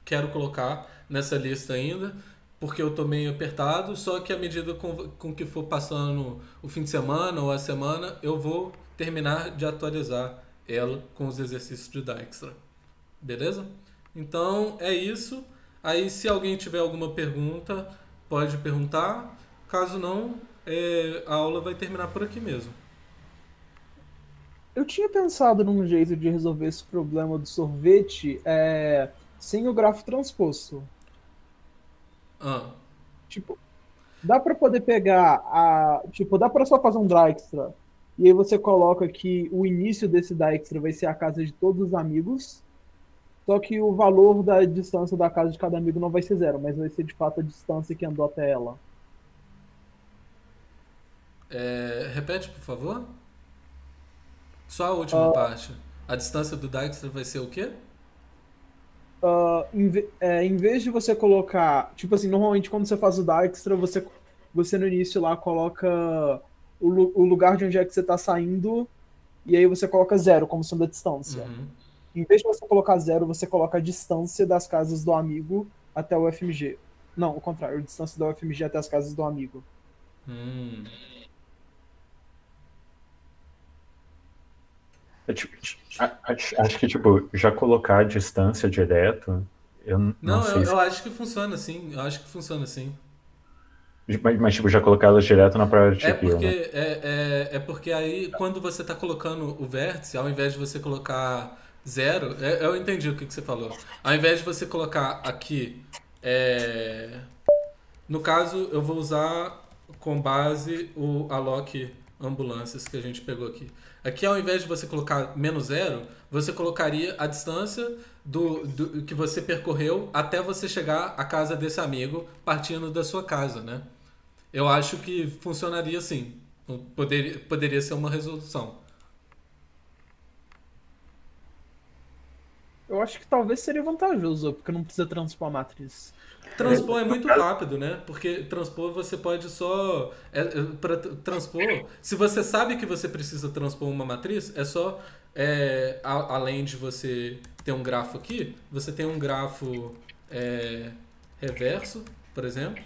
quero colocar nessa lista ainda, porque eu tô meio apertado, só que à medida com que for passando o fim de semana ou a semana, eu vou terminar de atualizar ela com os exercícios de Dijkstra. Beleza? Então é isso. Aí se alguém tiver alguma pergunta, pode perguntar. Caso não, a aula vai terminar por aqui mesmo. Eu tinha pensado num jeito de resolver esse problema do sorvete sem o grafo transposto. Dá para poder pegar dá para só fazer um Dijkstra e aí você coloca que o início desse Dijkstra vai ser a casa de todos os amigos, só que o valor da distância da casa de cada amigo não vai ser 0, mas vai ser de fato a distância que andou até ela. Repete, por favor? Só a última parte. A distância do Dijkstra vai ser o quê? Em vez de você colocar... normalmente quando você faz o Dijkstra, você no início lá coloca o lugar de onde é que você está saindo, e aí você coloca 0 como sendo a distância. Em vez de você colocar 0, você coloca a distância das casas do amigo até o UFMG. Não, o contrário, a distância do UFMG até as casas do amigo. Acho que, já colocar a distância direto, eu não sei eu acho que funciona assim. Mas, tipo, já colocar elas direto na priority É queue, porque, né? é porque aí, quando você está colocando o vértice, ao invés de você colocar zero, eu entendi o que você falou. Ao invés de você colocar aqui, é, no caso, eu vou usar com base o alloc ambulâncias que a gente pegou aqui. Aqui, ao invés de você colocar menos zero, você colocaria a distância do que você percorreu até você chegar à casa desse amigo, partindo da sua casa, né? Eu acho que funcionaria assim. Poderia ser uma resolução. Eu acho que talvez seria vantajoso, porque não precisa transpor a matriz. Transpor é muito rápido, né? Porque transpor você pode só. Para transpor, se você sabe que você precisa transpor uma matriz, é só. Além de você ter um grafo aqui, você tem um grafo reverso, por exemplo.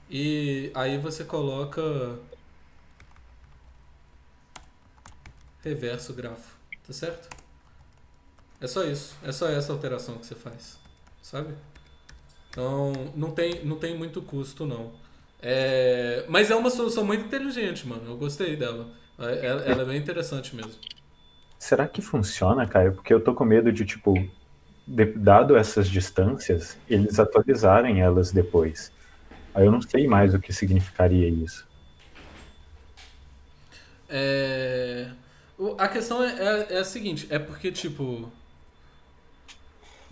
E aí você coloca reverso grafo, tá certo? É só isso, é só essa alteração que você faz, sabe? Então não tem muito custo não. Mas é uma solução muito inteligente, mano. Eu gostei dela. Ela é bem interessante mesmo. Será que funciona, Caio? Porque eu tô com medo de, tipo, dado essas distâncias, eles atualizarem elas depois. Aí eu não sei mais o que significaria isso. A questão é a seguinte, é porque, tipo,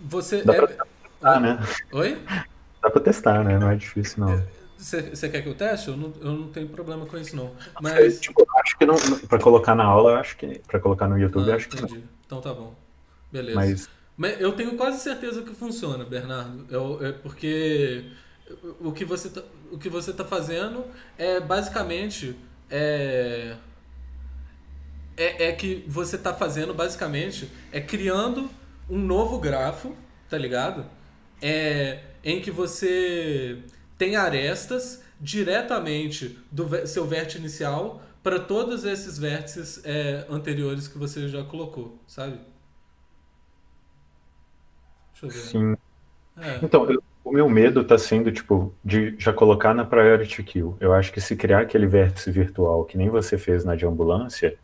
você Dá pra testar, né? Oi? Dá pra testar, né? Não é difícil, não. Você quer que eu teste? Eu não tenho problema com isso, não. Mas... Tipo, eu acho que não, pra colocar na aula, eu acho que. Pra colocar no YouTube, eu acho que não. Entendi. Então tá bom. Beleza. Mas eu tenho quase certeza que funciona, Bernardo. Porque o que você tá fazendo é basicamente. Que você tá fazendo basicamente é criando um novo grafo, tá ligado? Em que você tem arestas diretamente do seu vértice inicial para todos esses vértices anteriores que você já colocou, sabe? Deixa eu ver. sim. Então, o meu medo tá sendo, tipo, de já colocar na priority queue. Eu acho que se criar aquele vértice virtual que nem você fez na de ambulância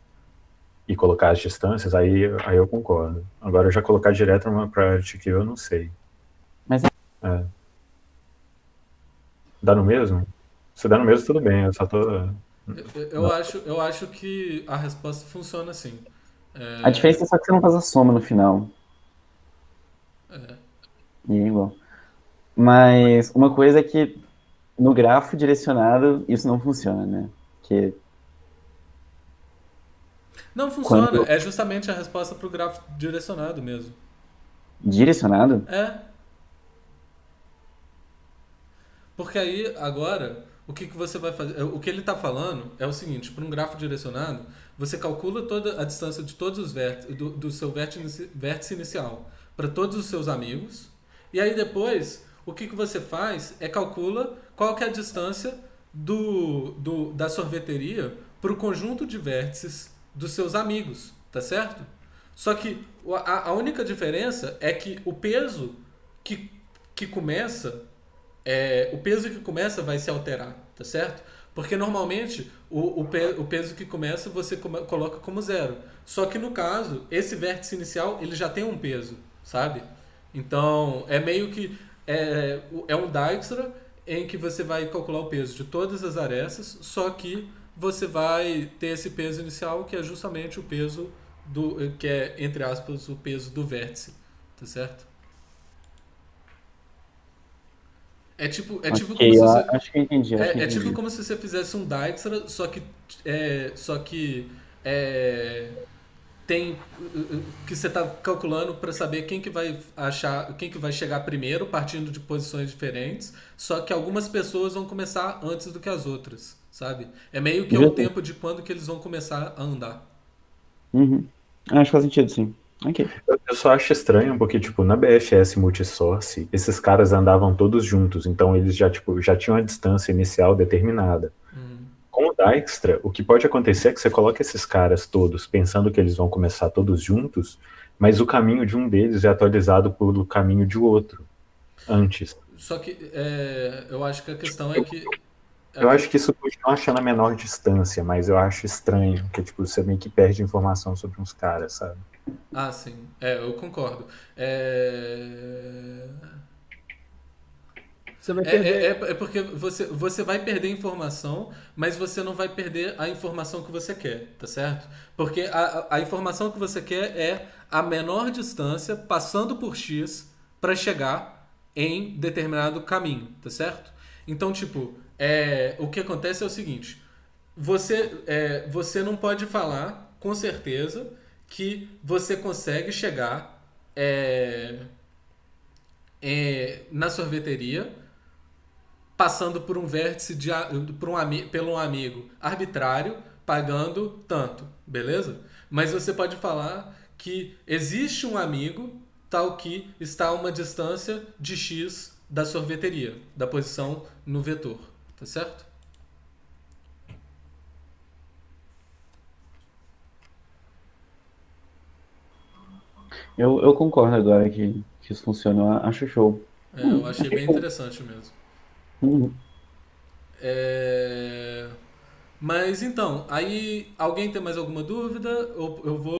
e colocar as distâncias, aí eu concordo. Agora, já colocar direto numa priority queue, eu não sei. Mas Dá no mesmo? Se dá no mesmo, tudo bem. Eu só tô. Eu acho que a resposta funciona assim. a diferença é só que você não faz a soma no final. E é igual. Mas uma coisa é que no grafo direcionado isso não funciona, né? Que Não funciona, quando é justamente a resposta pro gráfico direcionado mesmo. direcionado, Porque aí, agora, o que você vai fazer? O que ele está falando é o seguinte: para um gráfico direcionado, você calcula toda a distância de todos os vértices do seu vértice inicial para todos os seus amigos, e aí depois, o que você faz é calcula qual que é a distância da sorveteria para o conjunto de vértices dos seus amigos, tá certo? Só que a única diferença é que o peso que começa o peso que começa vai se alterar, tá certo? Porque normalmente o peso que começa você coloca como zero. Só que no caso, esse vértice inicial ele já tem um peso, sabe? Então é meio que um Dijkstra em que você vai calcular o peso de todas as arestas, só que você vai ter esse peso inicial que é justamente o peso que é, entre aspas, o peso do vértice, tá certo? É tipo como se você, acho que eu entendi. é tipo como se você fizesse um Dijkstra, só que tem que você está calculando para saber quem que vai chegar primeiro, partindo de posições diferentes. Só que algumas pessoas vão começar antes do que as outras, sabe? É meio que o tempo de quando que eles vão começar a andar. Uhum. Acho que faz sentido, sim. Okay. Eu só acho estranho porque, tipo, na BFS Multisource, esses caras andavam todos juntos, então eles já tinham a distância inicial determinada. Com o Dijkstra, o que pode acontecer é que você coloca esses caras todos pensando que eles vão começar todos juntos, mas o caminho de um deles é atualizado pelo caminho de outro, antes. Só que eu acho que a questão é que... Eu acho que isso continua achando a menor distância, mas eu acho estranho, que tipo, você meio que perde informação sobre uns caras, sabe? Ah, sim. Eu concordo. É... Você vai perder. É porque você vai perder informação, mas você não vai perder a informação que você quer, tá certo? Porque a informação que você quer é a menor distância passando por X para chegar em determinado caminho, tá certo? Então, tipo, o que acontece é o seguinte: você não pode falar com certeza que você consegue chegar na sorveteria passando por um vértice pelo um amigo arbitrário, pagando tanto, beleza? Mas você pode falar que existe um amigo tal que está a uma distância de X da sorveteria, da posição no vetor, tá certo? Eu concordo agora que isso funciona, eu acho show. Eu achei Achei bem show. interessante mesmo. Uhum. Mas então, aí alguém tem mais alguma dúvida? Eu vou